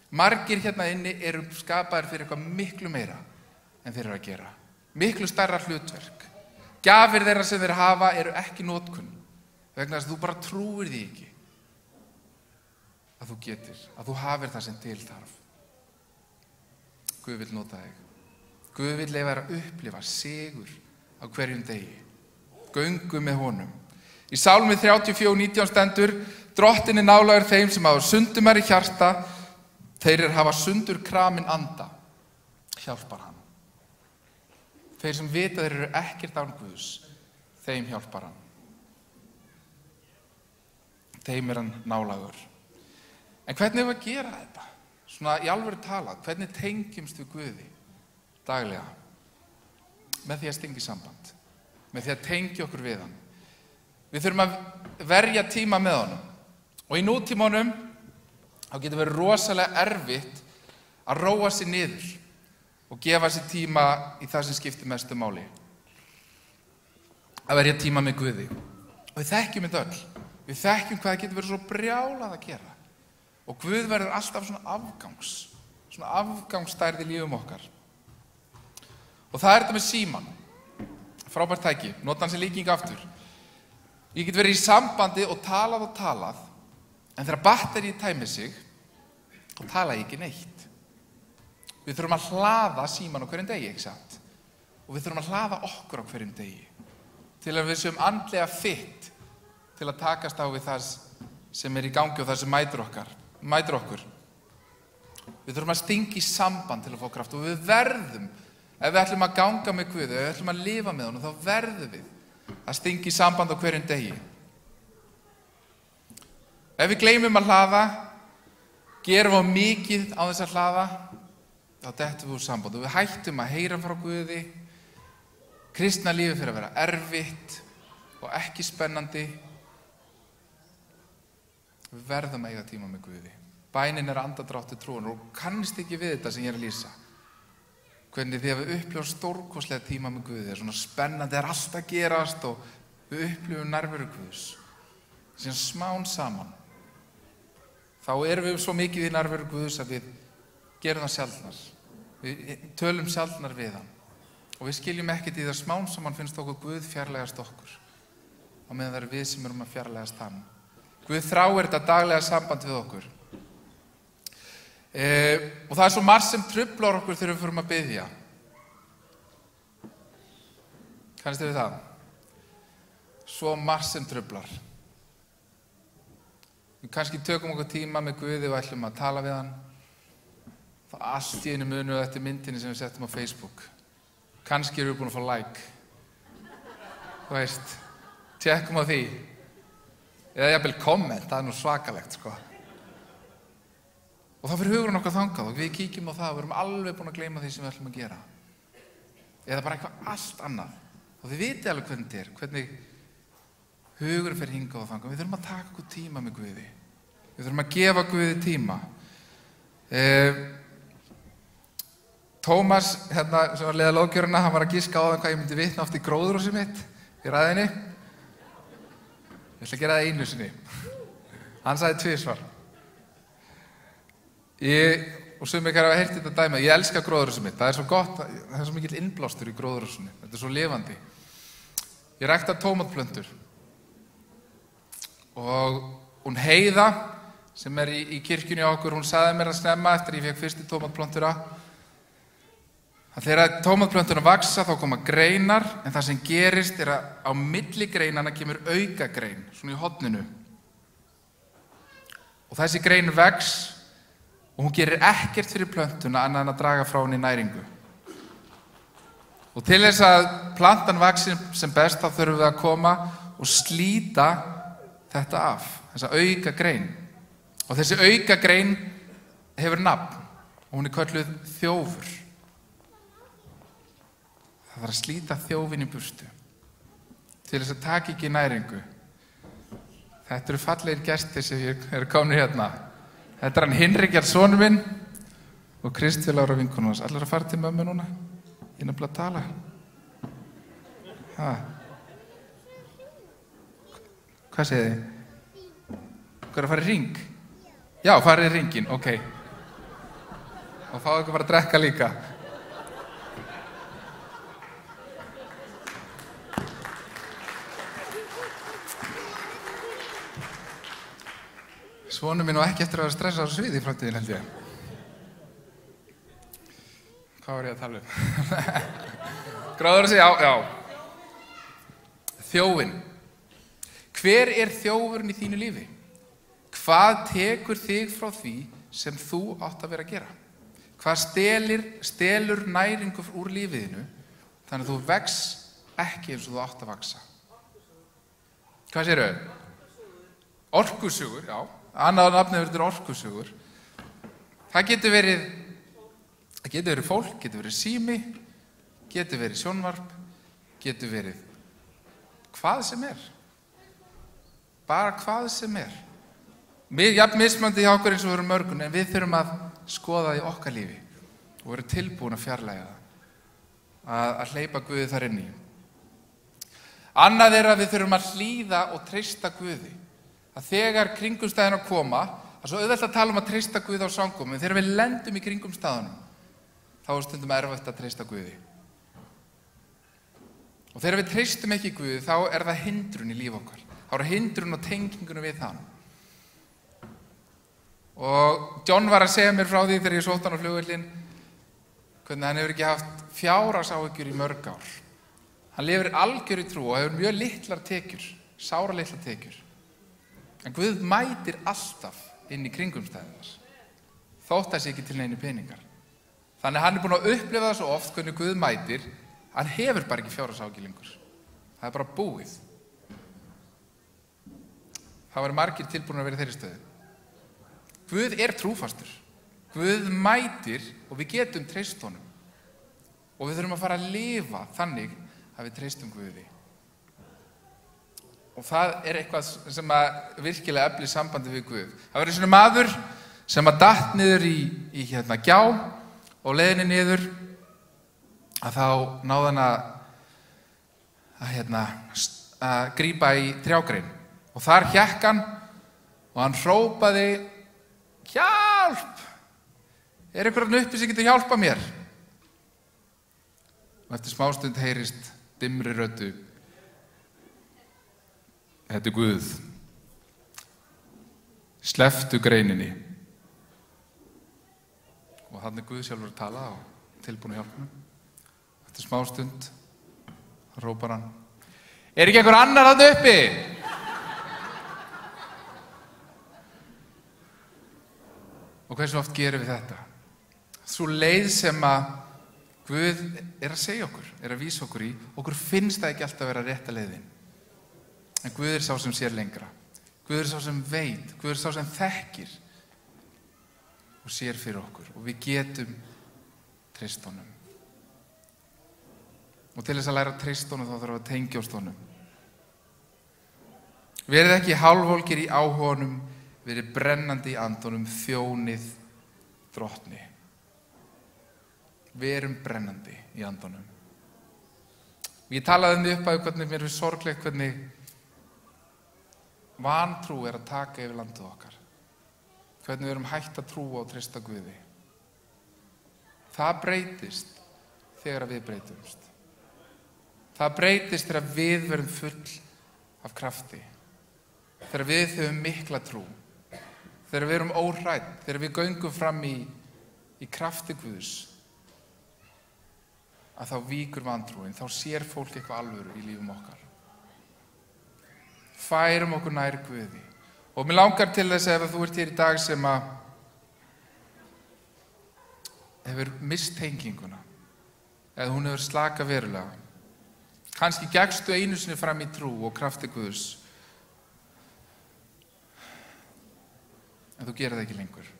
Margir hérna inni eru skapaðir fyrir eitthvað miklu meira en þeir eru að gera. Miklu stærra hlutverk. Gjafir þeirra sem þeir hafa eru ekki notkun, vegna þess að þú bara trúir því ekki að þú getir, að þú hafir það sem til þarf. Guð vill nota þig. Guð vill leyfa þér að upplifa sigur á hverjum degi. Göngu með honum. Í Sálmi 34:19 stendur: Drottinn er nálægur þeim sem hafa sundumar í hjarta, þeir hafa sundur kramin anda. Hjálpar hann. Þeir sem vita þeir eru ekkert án Guðs, þeim hjálpar hann. Þeim er hann nálægur. En hvernig hefur að gera þetta? Svona í alvöru talað, hvernig tengjumst við Guði daglega? Með því að stinga í samband, með því að tengja okkur við hann. Við þurfum að verja tíma með honum. Og í nútímanum, þá getur verið rosalega erfitt að róa sig niður og gefa sér tíma í það sem skiptir mestu máli. Að verja tíma með Guði. Og við þekkjum þetta öll. Við þekkjum hvað það getur verið svo brjálað að gera. Og Guð verður alltaf svona afgangsstærð í lífum okkar. Og það er þetta með síman. Frábært tæki, nota hann sem líking aftur. Ég get verið í sambandi og talað, en þegar batterið tæmir sig, þá tala ég ekki neitt. Við þurfum að hlaða síman á hverjum degi, ekki satt? Og við þurfum að hlaða okkur á hverjum degi. Til að við séum andlega fitt til að takast á við það sem er í gangi og það sem mætir okkur. Við þurfum að stinga í samband til að fá kraft og við verðum, ef við ætlum að ganga með Guði, ef við ætlum að lifa með honum, þá verðum við að stinga í samband á hverjum degi. Ef við gleymum að hlaða, gerum við mikið á þess að hlaða, þá dettum við úr samband og við hættum að heyra frá Guði. Kristna lífi fyrir að vera erfitt og ekki spennandi. Við verðum að eiga tíma með Guði. Bænin er andadráttur trúar og kannist ekki við þetta sem ég er að lýsa. Hvernig því að við upplifum stórkostlega tíma með Guði. Það er svona spennandi, það er allt að gerast og við upplifum nærveru Guðs. Síðan smán saman. Þá erum við svo mikið í nærveru Guðs að við gerum það sjaldnar. Við tölum sjaldnar við hann. Og við skiljum ekkert í það smán saman finnst okkur Guð fjarlægast okkur. Á meðan það er við sem erum að fjarlægast hann. Guð þráir þetta daglega samband við okkur. Og það er svo margt sem truflar okkur þegar við förum að biðja. Kannist þið við það? Svo margt sem truflar. Við kannski tökum okkur tíma með Guði og ætlum að tala við hann. Það allt í einu munum eftir myndinni sem við settum á Facebook. Kannski erum við búin að fá like. Þú veist, tjekkum á því. Eða jafnvel komment, það er nú svakalegt, sko. Og þá fyrir hugurinn okkar þangað og við kíkjum á það og við erum alveg búin að gleyma því sem við ætlum að gera. Eða bara eitthvað allt annað. Og þið vitið alveg hvernig þetta er, hvernig hugurinn fyrir hingað og þangað. Við þurfum að taka okkur tíma með Guði. Við þurfum að gefa Guði tíma. Tómas, sem var leiða lóðgjöruna, hann var að giska á það hvað ég myndi vitna oft í gróðurhúsið mitt í ræðinni. Ég ætla að gera það einu sinni. Hann sagði 2 svar. Og sumir hafa heyrt þetta dæmi, ég elska gróðurhúsið mitt. Það er svo gott, það er svo mikill innblástur í gróðurhúsinu. Þetta er svo lifandi. Ég rækta tómatplöntur. Og hún Heiða, sem er í kirkjunni á okkur, hún sagði mér að snemma eftir að ég fekk fyrstu tómatplöntura að þegar tómatplönturna vaksa þá koma greinar, en það sem gerist er að á milli greinana kemur aukagrein, svona í horninu. Og þessi grein vex og hún gerir ekkert fyrir plöntuna annað en að draga frá henni næringu. Og til þess að plantan vaxi sem best þá þurfum við að koma og slíta þetta af, þessa aukagrein. Og þessi aukagrein hefur nafn og hún er kölluð þjófur. Það þarf að slíta þjófinn í burtu til þess að taka ekki næringu. Þetta eru fallegir gestir sem eru komnir hérna. Þetta er hann Hinrikjar sonur minn og Kristján Lára vinkona hans. Allir að fara til mömmu núna? Ég er nefnilega að tala. Hvað segið þið? Hvað er að fara í hring? Já, farið í hringinn, ok. Og fáðu ykkur bara að drekka líka. Svonur minn og ekki eftir að vera stressað á sviði í framtíðin, held ég. Hvað var ég að tala um? Gróðurhúsið, já. Þjófinn. Hver er þjófurinn í þínu lífi? Hvað tekur þig frá því sem þú átt að vera að gera? Hvað stelur næringu úr lífiðinu þannig að þú vex ekki eins og þú átt að vaxa? Hvað segirðu? Orkusugur, já. Annað nafnið verður orkusugur. Það getur verið fólk, getur verið sími, getur verið sjónvarp, getur verið hvað sem er. Bara hvað sem er. Jafn mismandi hjá okkur eins og við erum mörgun, en við þurfum að skoða í okkar lífi og vera tilbúin að fjarlæga það. Að hleypa Guði þar inn í. Annað að við þurfum að hlýða og treysta Guði. Að þegar kringumstæðina koma, það er svo auðvelt að tala að treysta Guði á samkomum, en þegar við lendum í kringumstæðunum, þá stundum erfitt að treysta Guði. Og þegar við treystum ekki Guði, þá það hindrun í líf okkar. Þá hindrun og tengingunum við hann. Og John var að segja mér frá því þegar ég sótti hann á flugvöllinn, hvernig hann hefur ekki haft fjárhagsáhyggjur í mörg ár. Hann lifir algjör í trú og hefur mjög litlar tekjur, sára litlar tekjur. En Guð mætir alltaf inn í kringumstæðunar, þótt það sé ekki til neinu peningar. Þannig hann búinn að upplifa það svo oft hvernig Guð mætir, hann hefur bara ekki fjárhagsáhyggjur lengur. Það bara búið. Það var margir tilbúin að vera í þeirri stöðu. Guð trúfastur. Guð mætir og við getum treyst honum. Og við þurfum að fara að lifa þannig að við treystum Guði. Og það eitthvað sem að virkilega efli sambandi við Guð. Það var svona maður sem að datt niður í gjá og leiðinni niður að þá náði hann að grípa í trjágrein. Og þar hékk hann og hann hrópaði: hjálp! Einhverjum uppi sem getur hjálpað mér? Og eftir smástund heyrist dimmri röddu: þetta Guð. Slepptu greininni. Og þannig Guð sjálfur að tala og tilbúin að hjálpa honum. Eftir smástund hrópar hann: ekki einhver annar þarna uppi? Og hversu oft gerum við þetta? Sú leið sem að Guð að segja okkur, að vísa okkur í, okkur finnst það ekki alltaf að vera rétta leiðin. En Guð sá sem sér lengra. Guð sá sem veit, Guð sá sem þekkir og sér fyrir okkur. Og við getum treyst honum. Og til þess að læra að treyst honum þá þarf að tengjast honum. Verið ekki hálfvolgir í áhuganum, verið brennandi í andunum, þjónið drottni. Verum brennandi í andunum. Ég talaði því upp að hvernig mér finnst sorglegt hvernig vantrú að taka yfir landið okkar. Hvernig við erum hætt að trúa og treysta Guði. Það breytist þegar við breytumst. Það breytist þegar við verum full af krafti. Þegar við höfum mikla trú. Þegar við erum óhrædd, þegar við göngum fram í krafti Guðs, að þá víkur vantrúin, þá sér fólk eitthvað alvöru í lífum okkar. Færum okkur nær Guði. Og mér langar til þess að ef þú ert hér í dag sem að hefur misst tenginguna, eða hún hefur slakað verulega, kannski gekkstu einu sinni fram í trú og krafti Guðs, en þú gerir það ekki lengur.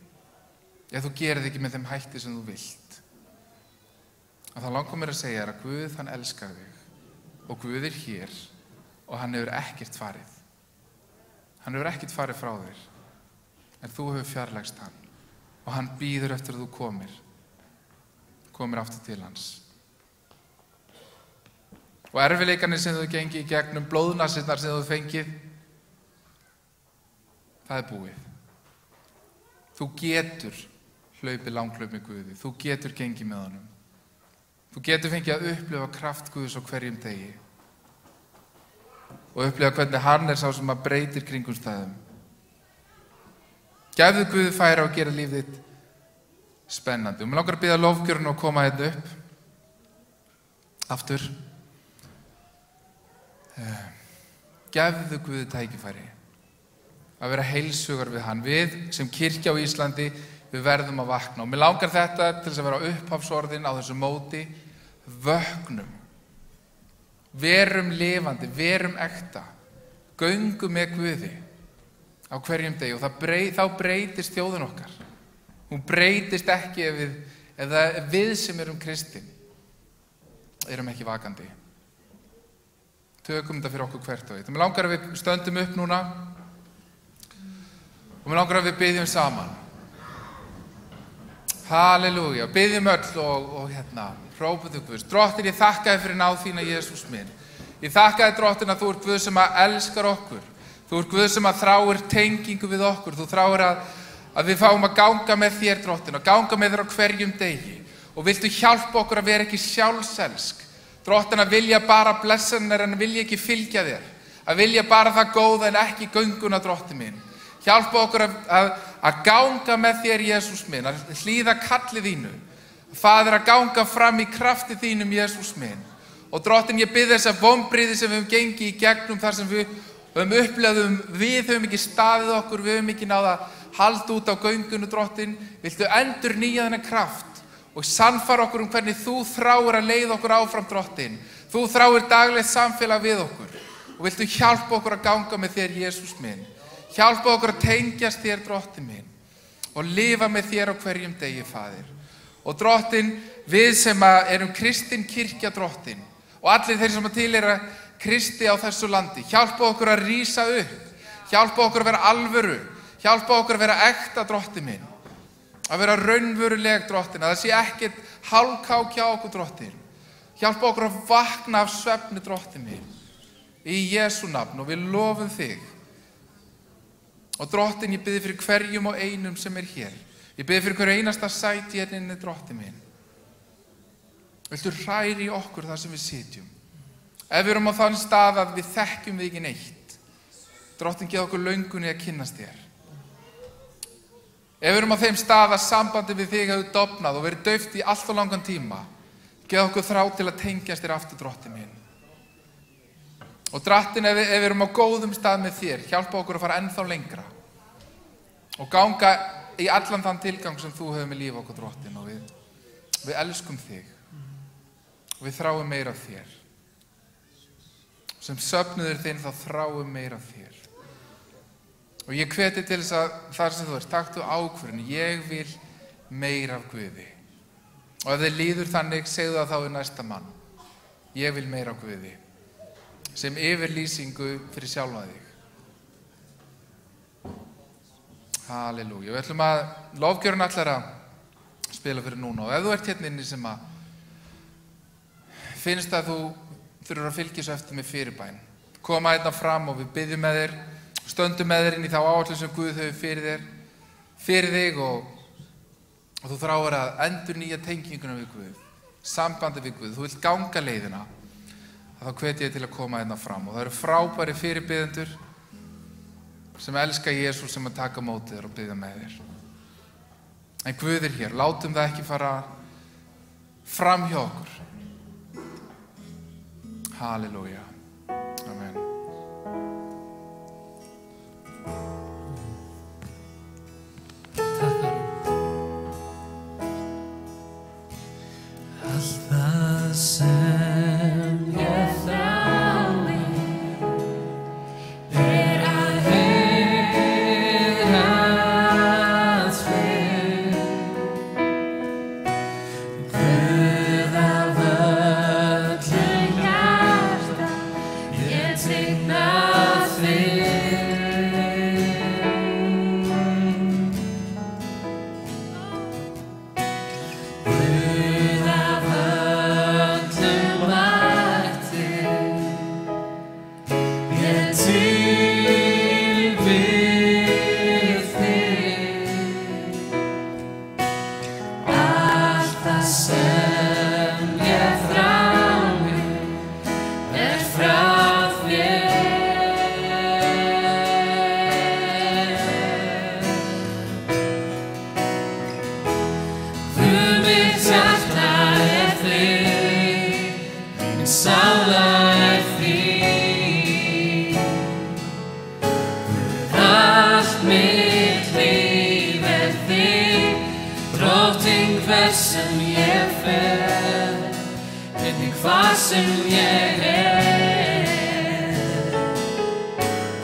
Ef þú gerir það ekki með þeim hætti sem þú vilt. Og þá langar mér að segja að Guð, hann elskar þig. Og Guð hér og hann hefur ekkert farið. Hann hefur ekkert farið frá þér. En þú hefur fjarlægst hann. Og hann bíður eftir að þú komir aftur til hans. Og erfiðleikarnir sem þú gengi í gegnum, blóðnasirnar sem þú fengið, það búið. Þú getur hlaupið langhlaup með Guði. Þú getur gengið með honum. Þú getur fengið að upplifa kraft Guðs á hverjum degi. Og upplifa hvernig hann sá sem að breytir kringumstæðum. Gefðu Guði færi á að gera líf þitt spennandi. Og mér langar að biðja lofgjörun að koma hérna upp. Aftur. Gefðu Guði tækifæri. Að vera heilshugar við hann. Við sem kirkja á Íslandi, við verðum að vakna. Og mér langar þetta til þess að vera upphafsorðin á þessu móti. Vöknum. Verum lifandi, verum ekta. Göngum með Guði á hverjum degi. Og þá breytist þjóðin okkar. Hún breytist ekki ef við sem erum kristin erum ekki vakandi. Tökum þetta fyrir okkur hvert og eitt. Mér langar að við stöndum upp núna. Og mér langar að við biðjum saman. Halleluja. Biðjum öll og hrópum til Guðs. Drottinn, ég þakka þér fyrir náð þína, Jesús minn. Ég þakka þér, Drottinn, að þú ert Guð sem að elskar okkur. Þú ert Guð sem að þráir tengingu við okkur. Þú þráir að við fáum að ganga með þér, Drottinn, að ganga með þér á hverjum degi. Og viltu hjálpa okkur að vera ekki sjálfselsk. Drottinn, að vilja bara blessanir en vilja ekki fylgja þér. Að vilja bara það góða en ekki gönguna, Drottinn minn. Hjálpa okkur að ganga með þér, Jesús minn, að hlýða kalli þínu. Faðir, að ganga fram í krafti þínum, Jesús minn. Og Drottinn, ég bið þess að vonbrigði sem við höfum gengið í gegnum þar sem við höfum upplifað, við höfum ekki staðið okkur, við höfum ekki náð að halda út á göngunu, Drottinn. Viltu endurnýja þennan kraft og sannfæra okkur hvernig þú þráir að leiða okkur áfram, Drottinn. Þú þráir daglegt samfélag við okkur og viltu hjálpa okkur að ganga með þér, Jesús minn. Hjálpa okkur að tengjast þér, Drottinn minn, og lifa með þér á hverjum degi, Faðir. Og Drottinn, við sem erum kristin kirkja, Drottinn, og allir þeir sem tilheyra Kristi á þessu landi, hjálpa okkur að rísa upp, hjálpa okkur að vera alvöru, hjálpa okkur að vera ekta, Drottinn minn, að vera raunveruleg, Drottinn, að það sé ekkert hálfkák hjá okkur, Drottinn. Hjálpa okkur að vakna af svefni, Drottinn minn, í Jesú nafn, og við lofum þig. Og Drottinn, ég biði fyrir hverjum og einum sem hér. Ég biði fyrir hverju einasta sæti inni, Drottinn minn. Viltu hræri í okkur þar sem við sitjum. Ef við erum á þann stað að við þekkjum þig ekki neitt, Drottinn, geð okkur löngunni að kynnast þér. Ef við erum á þeim stað að sambandi við þig hefur dofnað og verið dauft í allt of langan tíma, geð okkur þrá til að tengjast þér aftur, Drottinn minn. Og Drottinn, ef við erum á góðum stað með þér, hjálpa okkur að fara ennþá lengra og ganga í allan þann tilgang sem þú hefur með líf okkur, Drottinn, og við elskum þig og við þráum meira af þér. Sem söfnuður þinn þá þráum meira af þér. Og ég hveti til þess að þar sem þú ert, taktu ákvörðun, ég vil meira af Guði. Og ef þið líður þannig, segðu það þá við næsta mann. Ég vil meira af Guði. Sem yfirlýsingu fyrir sjálfa þig. Halleluja. Við ætlum að lofgjörun allar að spila fyrir núna. Og ef þú ert hérna inni sem að finnst að þú þurfur að fylgja svo eftir með fyrirbæn, koma hérna fram og við biðjum með þér, stöndum með þér inn í þá áætlun sem Guð hefur fyrir þig og þú þráir að endurnýja tenginguna við Guð, sambandi við Guð, þú vilt ganga leiðina, þá hvet ég til að koma hérna fram. Og það eru frábæri fyrirbiðendur sem elska Jesús sem að taka mótið þér og biðja með þér. En Guð er hér, látum það ekki fara fram hjá okkur. Halleluja. Amen. Takk, allt það sem ég þrái að heyra þig. Guð af öllum hjarta, ég tigna þig. Guð af öllum mætti, ég tilbið þig. Allt það sem ég þrái frá þér. Guð, mitt hjarta þig, mín sála þín. Guð, allt mitt líf þig, Drottinn, hvert sem ég fer, einnig hvar sem ég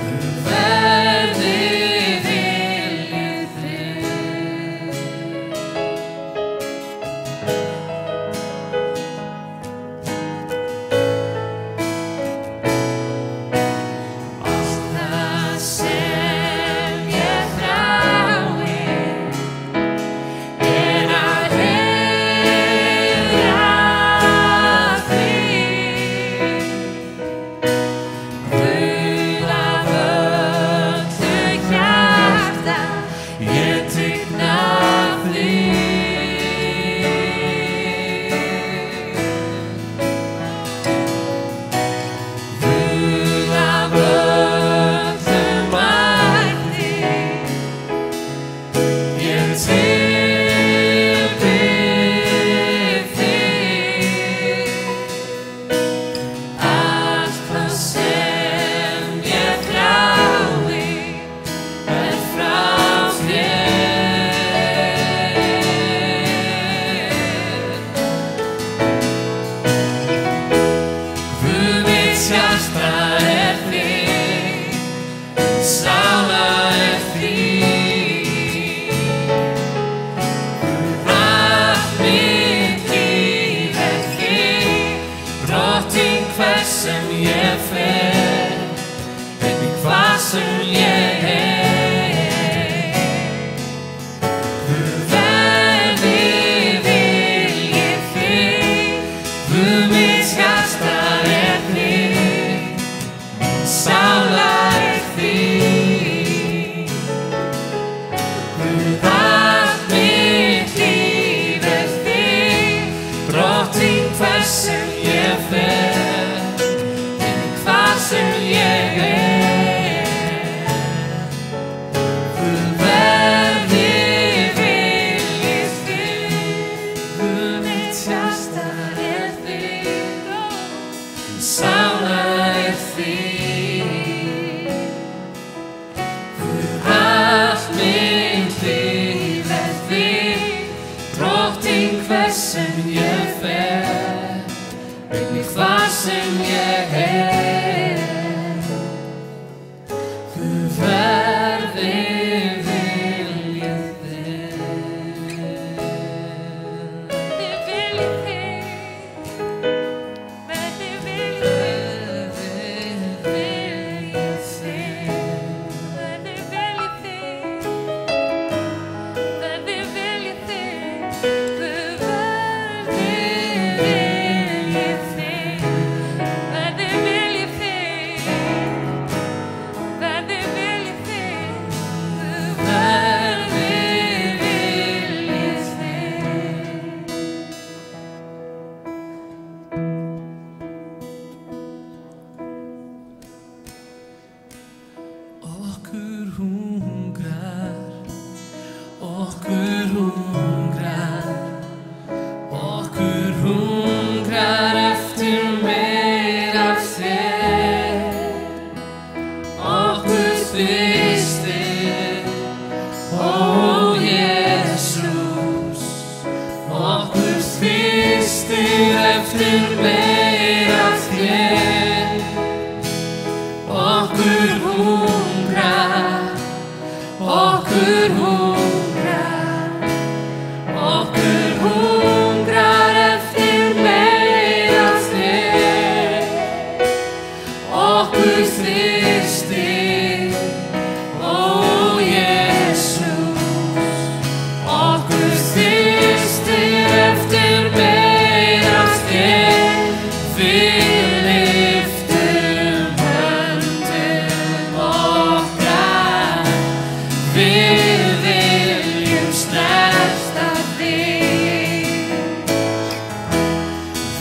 Guð, verði viljið þig. Allt það sem ég þrái að heyra þig.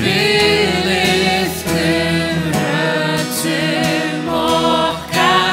Við lyftum röddum okkar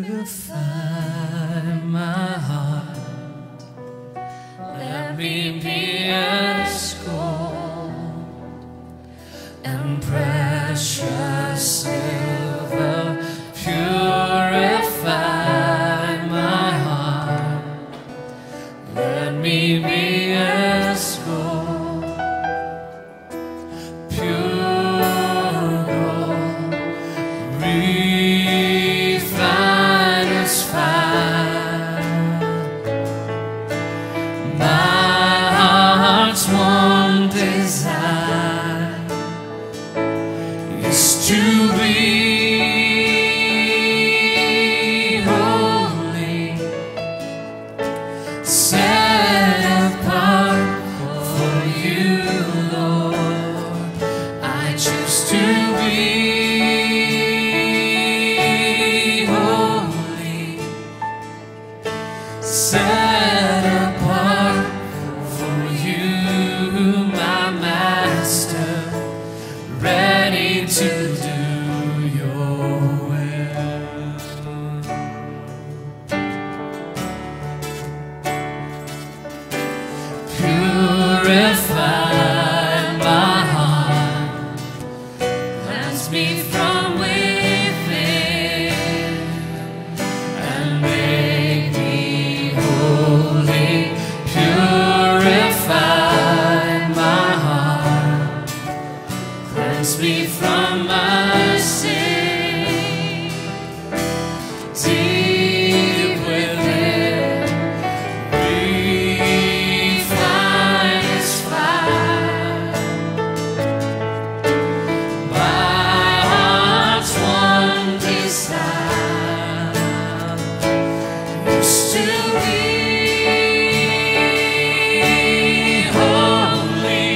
Purify my heart. Let me be as gold and precious silver. Purify my heart. Let me be as gold, pure gold, refined as fire. My heart's one desire is to be holy, set apart for you, Lord. I choose to be holy, set apart for you, my Master, ready to do your will. Purify my heart, cleanse me from within, and make me holy. Purify my heart, cleanse me from my sin. Deep within, refine as fire. My heart's one desire is to be holy,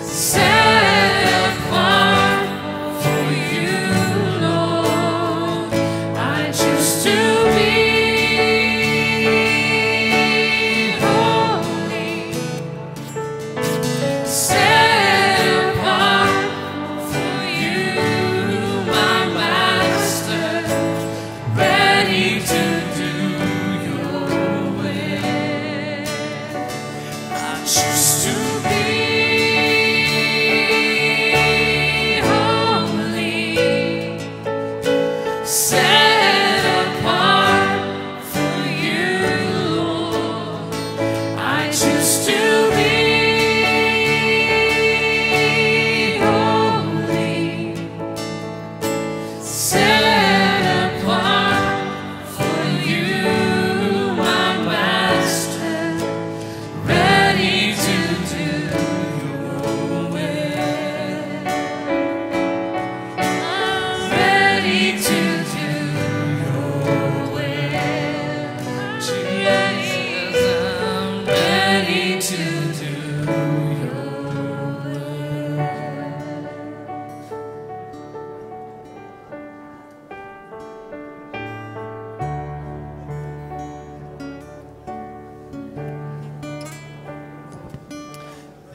set apart for you, Lord. I choose to be holy, set apart for you, my Master, ready to do your will. I choose to be holy, set apart for you, Lord. I choose to be holy, set apart for you, my Master, ready to do your will. I'm ready to do your will. Jesus, I'm ready to do your will.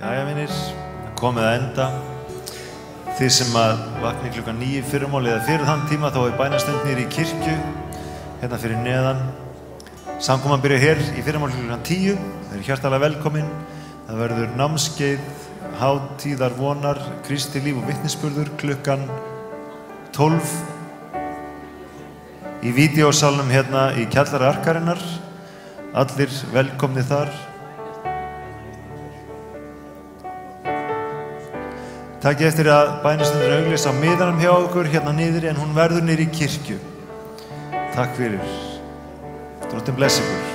Jæja vinir, komið að enda. Þið sem að vakni klukkan 9 fyrramálið eða fyrir þann tíma þá er bænastund niður í kirkju, hérna fyrir neðan. Samkoman byrja hér í fyrramálið klukkan 10. Þið eru hjartalega velkomin. Það verður námskeið, hátíðar vonar, Kristi líf og vitnisburður klukkan 12 í vídeósalnum hérna í kjallara arkarinnar. Allir velkomni þar. Takk eftir að bænastundur auglýsa á miðanum hjá okkur hérna niðri en hún verður niður í kirkju. Takk fyrir. Drottinn blessi ykkur.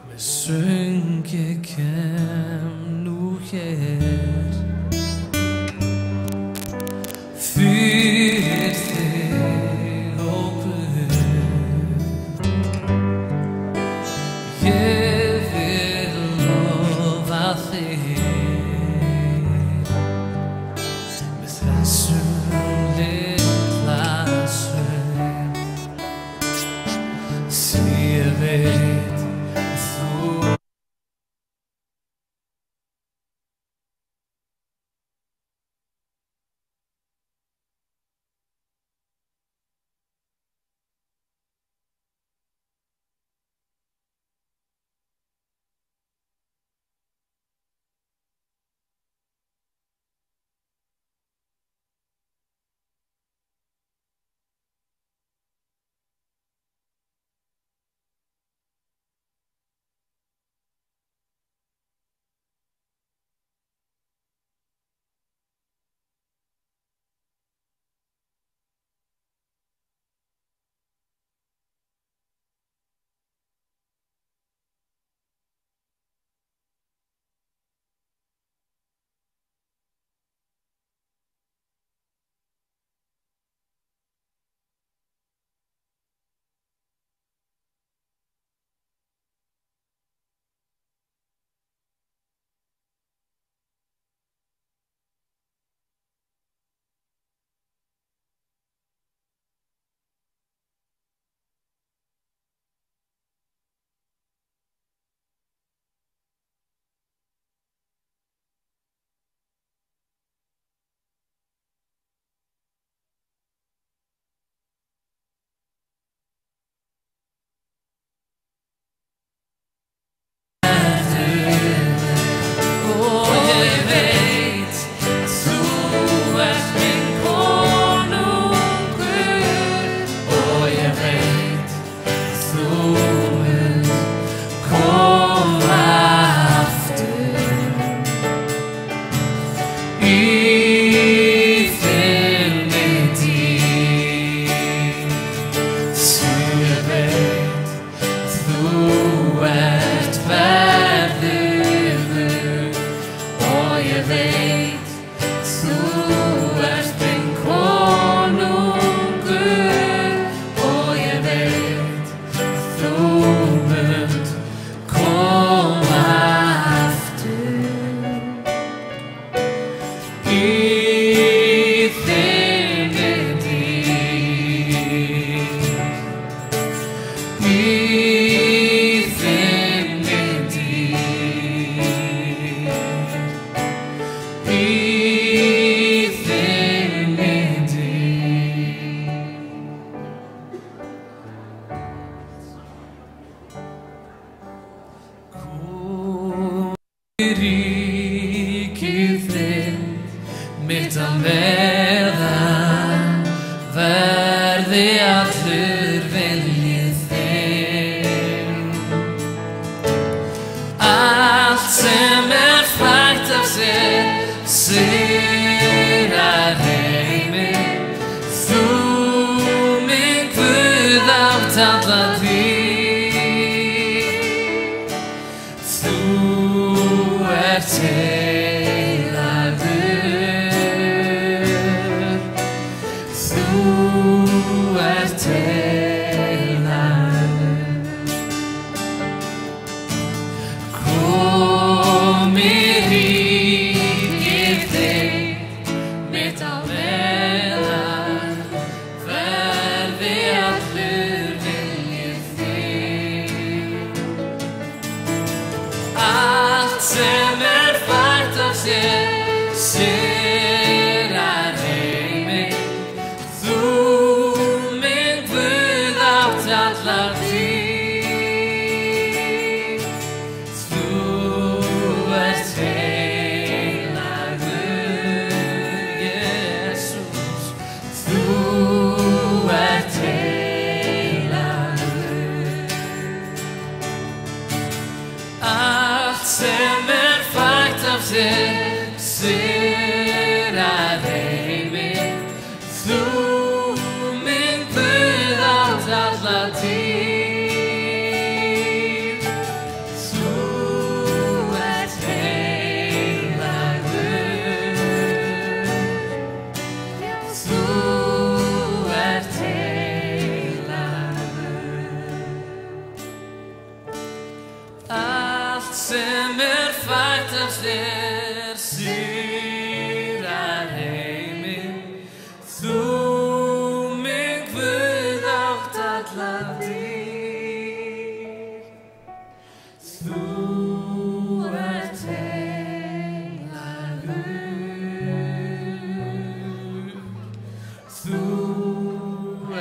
Með söng ég kem nú hér fyrir þig, ó Guð. Ég vil lofa þig með þessum litla söng, því ég veit Ríkið þitt mitt á meðan verði allur viljið þinn. Allt sem fætt af sér sigrar heiminn. Þú minn Guð átt alla tíð. Þú ert heilagur. Þú ert heilagur. Komi ríkið þitt mitt á meðan verði allur viljið þinn. Allt sem fætt af sér sigrar heiminn. Þú minn Guð átt allar tíð. Þú ert heilagur, Jesús. Þú ert heilagur. Allt sem fætt af sér sigrar heiminn. Þú minn Guð átt alla tíð. Þú ert heilagur. Þú ert heilagur. Allt sem fætt af sér sigrar heiminn. Þú minn Guð átt alla tíð. Þú